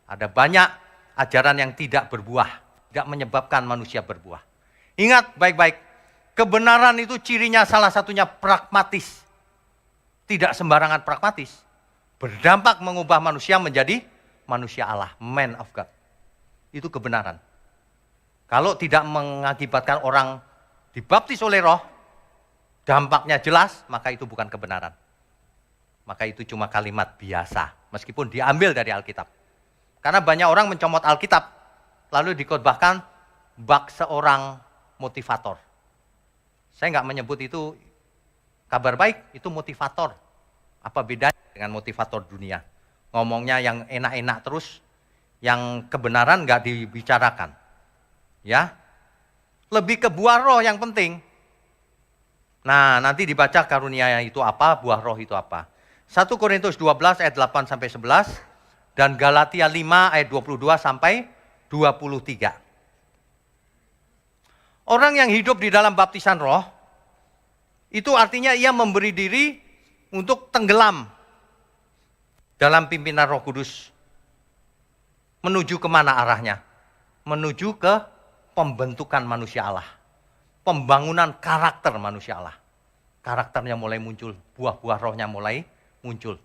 Ada banyak ajaran yang tidak berbuah, tidak menyebabkan manusia berbuah. Ingat baik-baik, kebenaran itu cirinya salah satunya pragmatis. Tidak sembarangan pragmatis. Berdampak mengubah manusia menjadi manusia Allah, man of God. Itu kebenaran. Kalau tidak mengakibatkan orang dibaptis oleh roh, dampaknya jelas, maka itu bukan kebenaran. Maka itu cuma kalimat biasa, meskipun diambil dari Alkitab. Karena banyak orang mencomot Alkitab, lalu dikhotbahkan bak seorang motivator. Saya nggak menyebut itu kabar baik, itu motivator. Apa bedanya dengan motivator dunia? Ngomongnya yang enak-enak terus, yang kebenaran nggak dibicarakan. Ya, lebih ke buah roh yang penting. Nah, nanti dibaca karunia itu apa, buah roh itu apa. 1 Korintus 12 ayat 8 sampai 11. Dan Galatia 5 ayat 22 sampai 23. Orang yang hidup di dalam baptisan roh, itu artinya ia memberi diri untuk tenggelam dalam pimpinan Roh Kudus. Menuju kemana arahnya? Menuju ke pembentukan manusia Allah. Pembangunan karakter manusia Allah. Karakternya mulai muncul, buah-buah rohnya mulai muncul.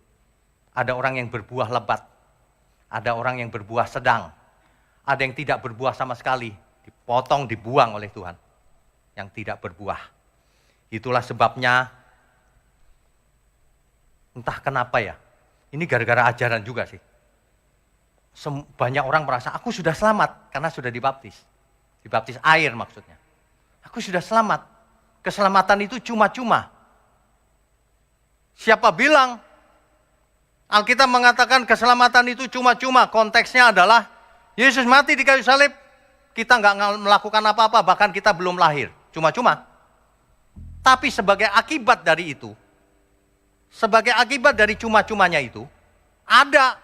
Ada orang yang berbuah lebat. Ada orang yang berbuah sedang. Ada yang tidak berbuah sama sekali. Dipotong, dibuang oleh Tuhan. Yang tidak berbuah. Itulah sebabnya, entah kenapa ya. Ini gara-gara ajaran juga sih. Banyak orang merasa, aku sudah selamat karena sudah dibaptis. Dibaptis air maksudnya. Aku sudah selamat. Keselamatan itu cuma-cuma. Siapa bilang? Alkitab mengatakan keselamatan itu cuma-cuma. Konteksnya adalah Yesus mati di kayu salib. Kita nggak melakukan apa-apa, bahkan kita belum lahir. Cuma-cuma. Tapi sebagai akibat dari itu, sebagai akibat dari cuma-cumanya itu, ada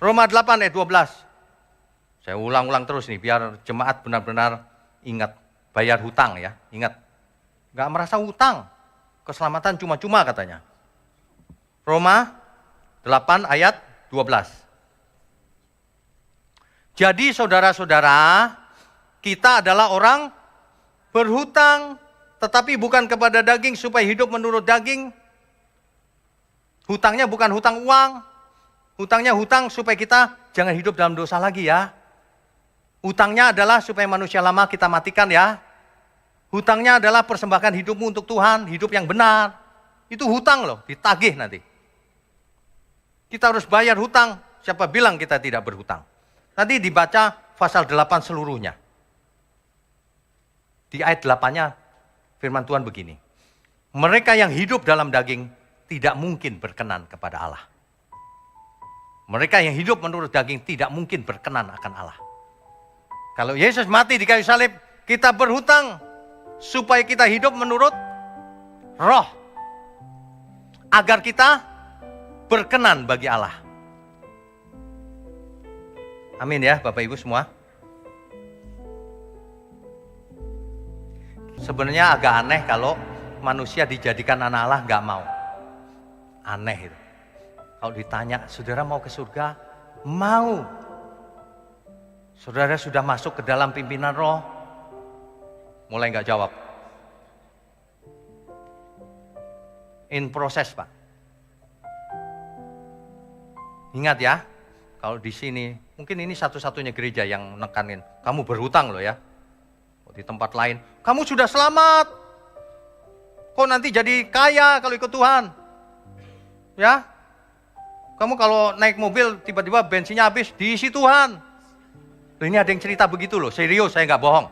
Roma 8 ayat 12. Saya ulang-ulang terus nih, biar jemaat benar-benar ingat. Bayar hutang ya, ingat. Nggak merasa hutang. Keselamatan cuma-cuma katanya. Roma 8 ayat 12. Jadi saudara-saudara, kita adalah orang berhutang, tetapi bukan kepada daging supaya hidup menurut daging. Hutangnya bukan hutang uang. Hutangnya hutang supaya kita jangan hidup dalam dosa lagi ya. Hutangnya adalah supaya manusia lama kita matikan ya. Hutangnya adalah persembahkan hidupmu untuk Tuhan, hidup yang benar. Itu hutang loh, ditagih nanti. Kita harus bayar hutang. Siapa bilang kita tidak berhutang? Nanti dibaca pasal 8 seluruhnya. Di ayat 8-nya firman Tuhan begini. Mereka yang hidup dalam daging tidak mungkin berkenan kepada Allah. Mereka yang hidup menurut daging tidak mungkin berkenan akan Allah. Kalau Yesus mati di kayu salib, kita berhutang supaya kita hidup menurut roh. Agar kita berkenan bagi Allah. Amin ya Bapak Ibu semua. Sebenarnya agak aneh kalau manusia dijadikan anak Allah nggak mau. Aneh itu. Kalau ditanya, saudara mau ke surga? Mau. Saudara sudah masuk ke dalam pimpinan roh? Mulai nggak jawab. In proses Pak. Ingat ya, kalau di sini, mungkin ini satu-satunya gereja yang nekanin, kamu berhutang loh ya. Di tempat lain, kamu sudah selamat. Kok nanti jadi kaya kalau ikut Tuhan? Ya, kamu kalau naik mobil tiba-tiba bensinnya habis, diisi Tuhan. Loh, ini ada yang cerita begitu loh, serius saya nggak bohong.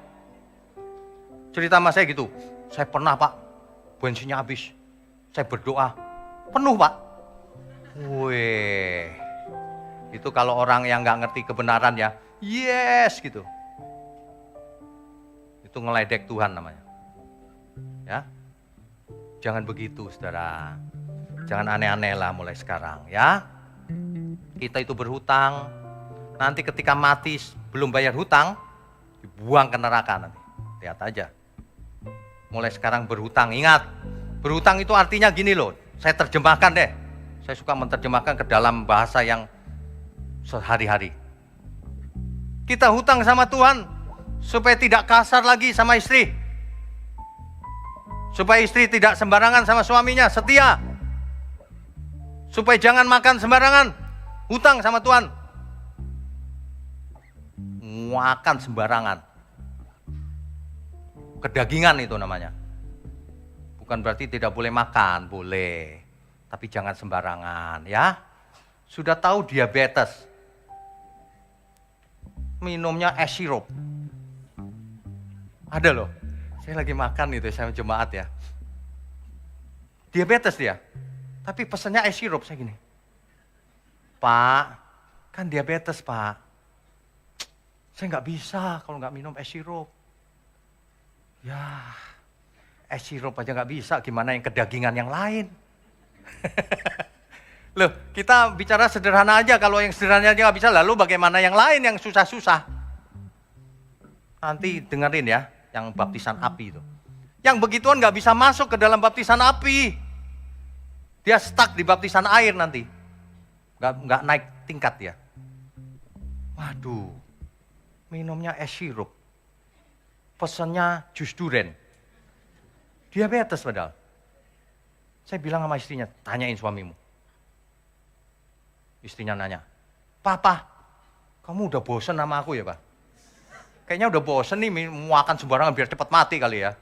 Cerita sama saya gitu, saya pernah Pak, bensinnya habis. Saya berdoa, penuh Pak. Wih, itu kalau orang yang nggak ngerti kebenaran ya, yes gitu. Itu ngeledek Tuhan namanya. Ya, jangan begitu saudara. Jangan aneh-aneh lah mulai sekarang ya. Kita itu berhutang, nanti ketika mati belum bayar hutang, dibuang ke neraka nanti. Lihat aja. Mulai sekarang berhutang, ingat. Berhutang itu artinya gini loh, saya terjemahkan deh. Saya suka menerjemahkan ke dalam bahasa yang sehari-hari. Kita hutang sama Tuhan supaya tidak kasar lagi sama istri. Supaya istri tidak sembarangan sama suaminya, setia. Supaya jangan makan sembarangan. Hutang sama Tuhan. Makan sembarangan. Kedagingan itu namanya. Bukan berarti tidak boleh makan, boleh. Tapi jangan sembarangan ya. Sudah tahu diabetes. Minumnya es sirup. Ada loh. Saya lagi makan itu sama jemaat ya. Diabetes dia. Tapi pesannya es sirup, saya gini. Pak, kan diabetes Pak. Saya nggak bisa kalau nggak minum es sirup. Ya, es sirup aja nggak bisa, gimana yang kedagingan yang lain? Loh, kita bicara sederhana aja, kalau yang sederhana aja nggak bisa, lalu bagaimana yang lain yang susah-susah? Nanti dengerin ya, yang baptisan api itu. Yang begituan nggak bisa masuk ke dalam baptisan api. Dia stuck di baptisan air nanti. Nggak naik tingkat ya. Waduh, minumnya es sirup. Pesannya jus duren. Diabetes padahal. Saya bilang sama istrinya, tanyain suamimu. Istrinya nanya, Papa, kamu udah bosen sama aku ya Pak? Kayaknya udah bosen nih makan sembarangan biar cepat mati kali ya.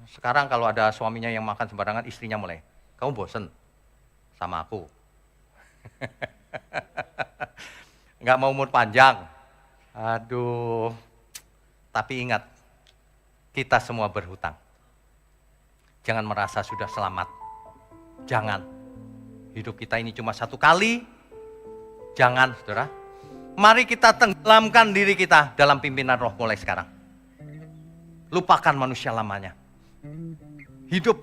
Sekarang kalau ada suaminya yang makan sembarangan, istrinya mulai, kamu bosen sama aku? Nggak mau umur panjang. Aduh, tapi ingat, kita semua berhutang. Jangan merasa sudah selamat. Jangan. Hidup kita ini cuma satu kali. Jangan, saudara. Mari kita tenggelamkan diri kita dalam pimpinan Roh mulai sekarang. Lupakan manusia lamanya. Hidup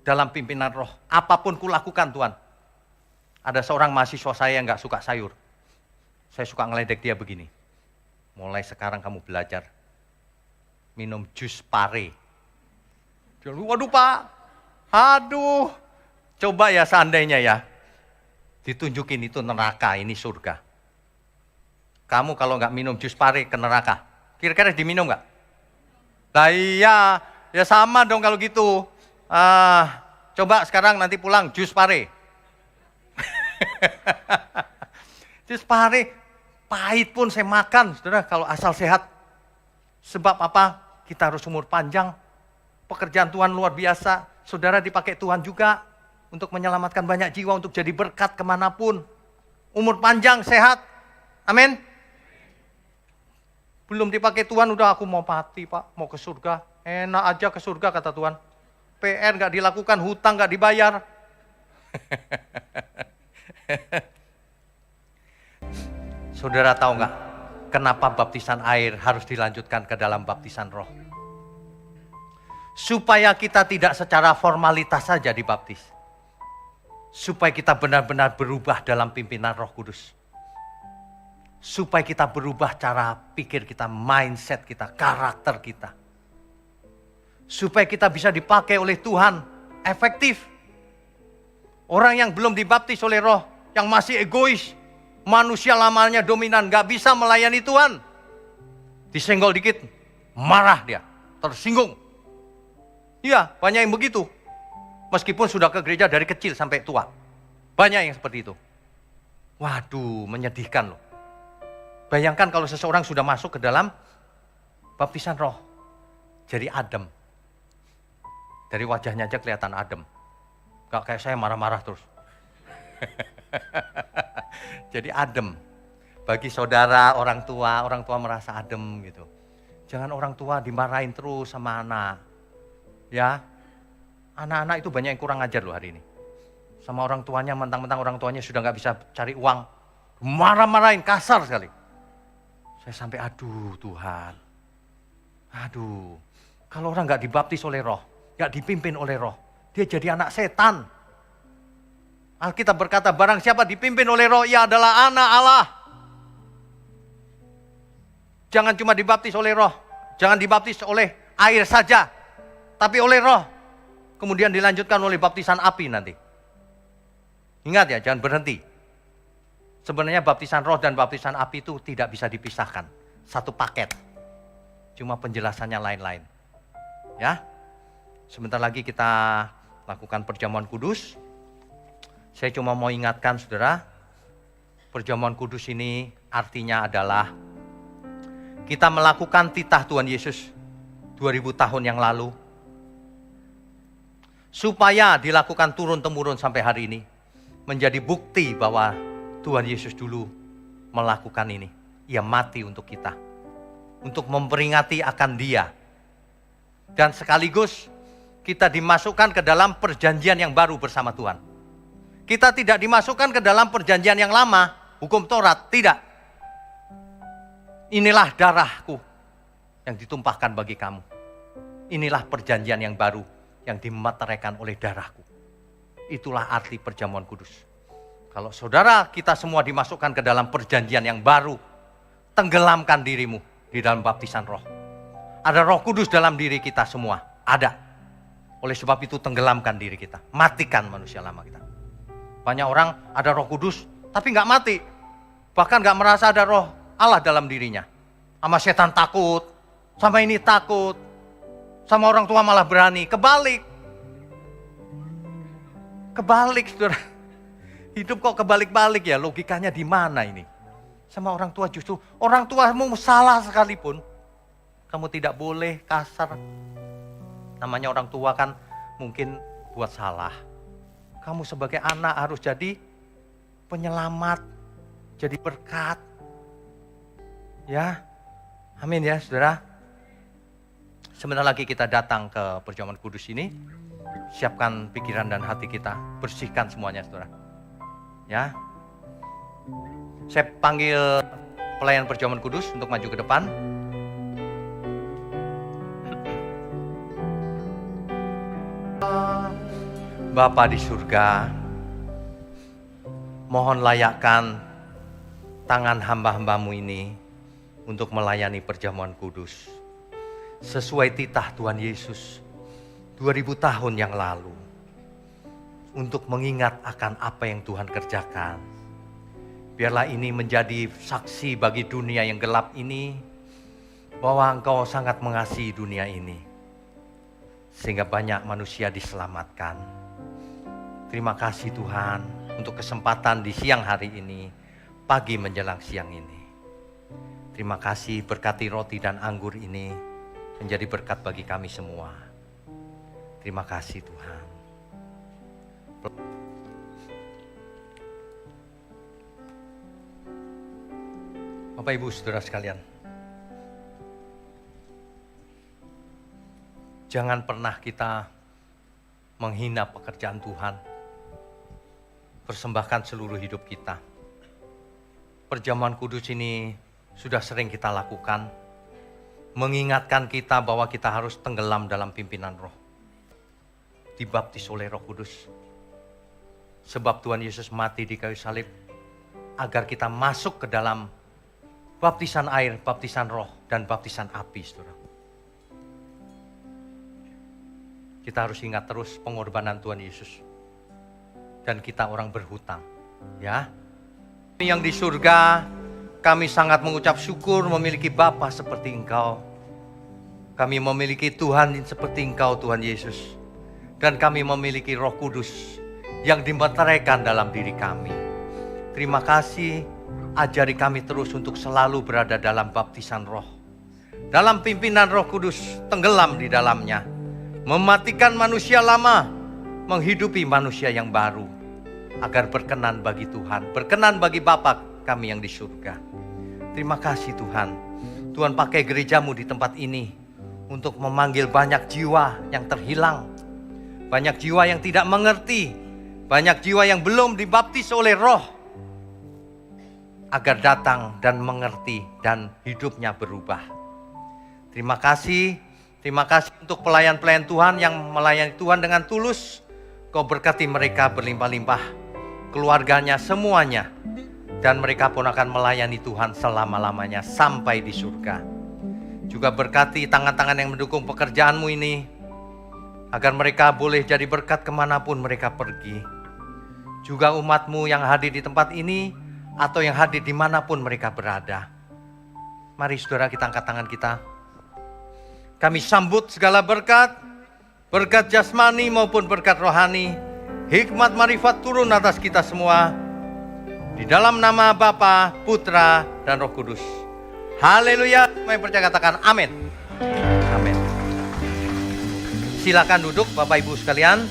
dalam pimpinan Roh. Apapun kulakukan Tuhan. Ada seorang mahasiswa saya yang gak suka sayur. Saya suka ngeledek dia begini. Mulai sekarang kamu belajar minum jus pare. Dia, waduh Pak, aduh. Coba ya seandainya ya, ditunjukin itu neraka, ini surga. Kamu kalau nggak minum jus pare ke neraka, kira-kira diminum nggak? Lah iya, ya sama dong kalau gitu. Coba sekarang nanti pulang jus pare. Jus pare, pahit pun saya makan, saudara, kalau asal sehat. Sebab apa? Kita harus umur panjang. Pekerjaan Tuhan luar biasa. Saudara dipakai Tuhan juga untuk menyelamatkan banyak jiwa, untuk jadi berkat kemanapun. Umur panjang, sehat. Amin. Belum dipakai Tuhan, udah aku mau mati Pak, mau ke surga. Enak aja ke surga kata Tuhan. PR gak dilakukan, hutang gak dibayar. Saudara tahu nggak kenapa baptisan air harus dilanjutkan ke dalam baptisan Roh? Supaya kita tidak secara formalitas saja dibaptis. Supaya kita benar-benar berubah dalam pimpinan Roh Kudus. Supaya kita berubah cara pikir kita, mindset kita, karakter kita. Supaya kita bisa dipakai oleh Tuhan efektif. Orang yang belum dibaptis oleh Roh, yang masih egois, manusia lamanya dominan, gak bisa melayani Tuhan. Disenggol dikit, marah dia, tersinggung. Iya, banyak yang begitu. Meskipun sudah ke gereja dari kecil sampai tua. Banyak yang seperti itu. Waduh, menyedihkan loh. Bayangkan kalau seseorang sudah masuk ke dalam baptisan roh, jadi adem. Dari wajahnya aja kelihatan adem. Gak kayak saya marah-marah terus. Jadi adem. Bagi saudara, orang tua merasa adem gitu. Jangan orang tua dimarahin terus sama anak. Ya, anak-anak itu banyak yang kurang ajar loh hari ini. Sama orang tuanya, mentang-mentang orang tuanya sudah gak bisa cari uang. Marah-marahin, kasar sekali. Saya sampai aduh Tuhan. Aduh, kalau orang gak dibaptis oleh roh, gak dipimpin oleh roh, dia jadi anak setan. Alkitab berkata, barang siapa dipimpin oleh roh, ia adalah anak Allah. Jangan cuma dibaptis oleh roh, jangan dibaptis oleh air saja, tapi oleh roh. Kemudian dilanjutkan oleh baptisan api nanti. Ingat ya, jangan berhenti. Sebenarnya baptisan roh dan baptisan api itu tidak bisa dipisahkan. Satu paket. Cuma penjelasannya lain-lain. Ya. Sebentar lagi kita lakukan perjamuan kudus. Saya cuma mau ingatkan saudara, perjamuan kudus ini artinya adalah kita melakukan titah Tuhan Yesus 2000 tahun yang lalu. Supaya dilakukan turun-temurun sampai hari ini. Menjadi bukti bahwa Tuhan Yesus dulu melakukan ini. Ia mati untuk kita. Untuk memperingati akan Dia. Dan sekaligus kita dimasukkan ke dalam perjanjian yang baru bersama Tuhan. Kita tidak dimasukkan ke dalam perjanjian yang lama, hukum Taurat, tidak. Inilah darahku yang ditumpahkan bagi kamu. Inilah perjanjian yang baru yang dimateraikan oleh darahku. Itulah arti perjamuan kudus. Kalau saudara kita semua dimasukkan ke dalam perjanjian yang baru, tenggelamkan dirimu di dalam baptisan roh. Ada Roh Kudus dalam diri kita semua, ada. Oleh sebab itu tenggelamkan diri kita, matikan manusia lama kita. Banyak orang ada Roh Kudus, tapi nggak mati. Bahkan nggak merasa ada Roh Allah dalam dirinya. Sama setan takut, sama ini takut, sama orang tua malah berani. Kebalik, saudara. Hidup kok kebalik-balik ya, logikanya di mana ini? Sama orang tua justru, orang tuamu salah sekalipun, kamu tidak boleh kasar. Namanya orang tua kan mungkin buat salah. Kamu sebagai anak harus jadi penyelamat, jadi berkat. Ya, amin ya saudara. Sebentar lagi kita datang ke perjamuan kudus ini. Siapkan pikiran dan hati kita, bersihkan semuanya saudara. Ya, saya panggil pelayan perjamuan kudus untuk maju ke depan. Bapa di surga, mohon layakkan tangan hamba-hambamu ini untuk melayani perjamuan kudus. Sesuai titah Tuhan Yesus 2000 tahun yang lalu. Untuk mengingat akan apa yang Tuhan kerjakan. Biarlah ini menjadi saksi bagi dunia yang gelap ini, bahwa Engkau sangat mengasihi dunia ini. Sehingga banyak manusia diselamatkan. Terima kasih Tuhan untuk kesempatan di siang hari ini, pagi menjelang siang ini. Terima kasih berkati roti dan anggur ini, menjadi berkat bagi kami semua. Terima kasih Tuhan. Bapak Ibu Saudara sekalian, jangan pernah kita menghina pekerjaan Tuhan, persembahkan seluruh hidup kita. Perjamuan kudus ini sudah sering kita lakukan, mengingatkan kita bahwa kita harus tenggelam dalam pimpinan Roh, dibaptis oleh Roh Kudus. Sebab Tuhan Yesus mati di kayu salib agar kita masuk ke dalam baptisan air, baptisan roh, dan baptisan api, saudara. Kita harus ingat terus pengorbanan Tuhan Yesus. Dan kita orang berhutang, ya. Yang di surga, kami sangat mengucap syukur memiliki Bapa seperti Engkau. Kami memiliki Tuhan seperti Engkau, Tuhan Yesus. Dan kami memiliki Roh Kudus yang dimeteraikan dalam diri kami. Terima kasih, ajari kami terus untuk selalu berada dalam baptisan roh. Dalam pimpinan Roh Kudus, tenggelam di dalamnya. Mematikan manusia lama, menghidupi manusia yang baru. Agar berkenan bagi Tuhan, berkenan bagi Bapa kami yang di surga. Terima kasih Tuhan. Tuhan pakai gerejamu di tempat ini untuk memanggil banyak jiwa yang terhilang. Banyak jiwa yang tidak mengerti. Banyak jiwa yang belum dibaptis oleh roh. Agar datang dan mengerti dan hidupnya berubah. Terima kasih untuk pelayan-pelayan Tuhan yang melayani Tuhan dengan tulus. Kau berkati mereka berlimpah-limpah. Keluarganya semuanya. Dan mereka pun akan melayani Tuhan selama-lamanya sampai di surga. Juga berkati tangan-tangan yang mendukung pekerjaanmu ini, agar mereka boleh jadi berkat kemanapun mereka pergi. Juga umatmu yang hadir di tempat ini, atau yang hadir dimanapun mereka berada. Mari saudara kita angkat tangan kita. Kami sambut segala berkat, berkat jasmani maupun berkat rohani, hikmat marifat turun atas kita semua. Di dalam nama Bapa, Putra, dan Roh Kudus. Haleluya. Semua yang percaya katakan amin. Amin. Silakan duduk Bapak Ibu sekalian.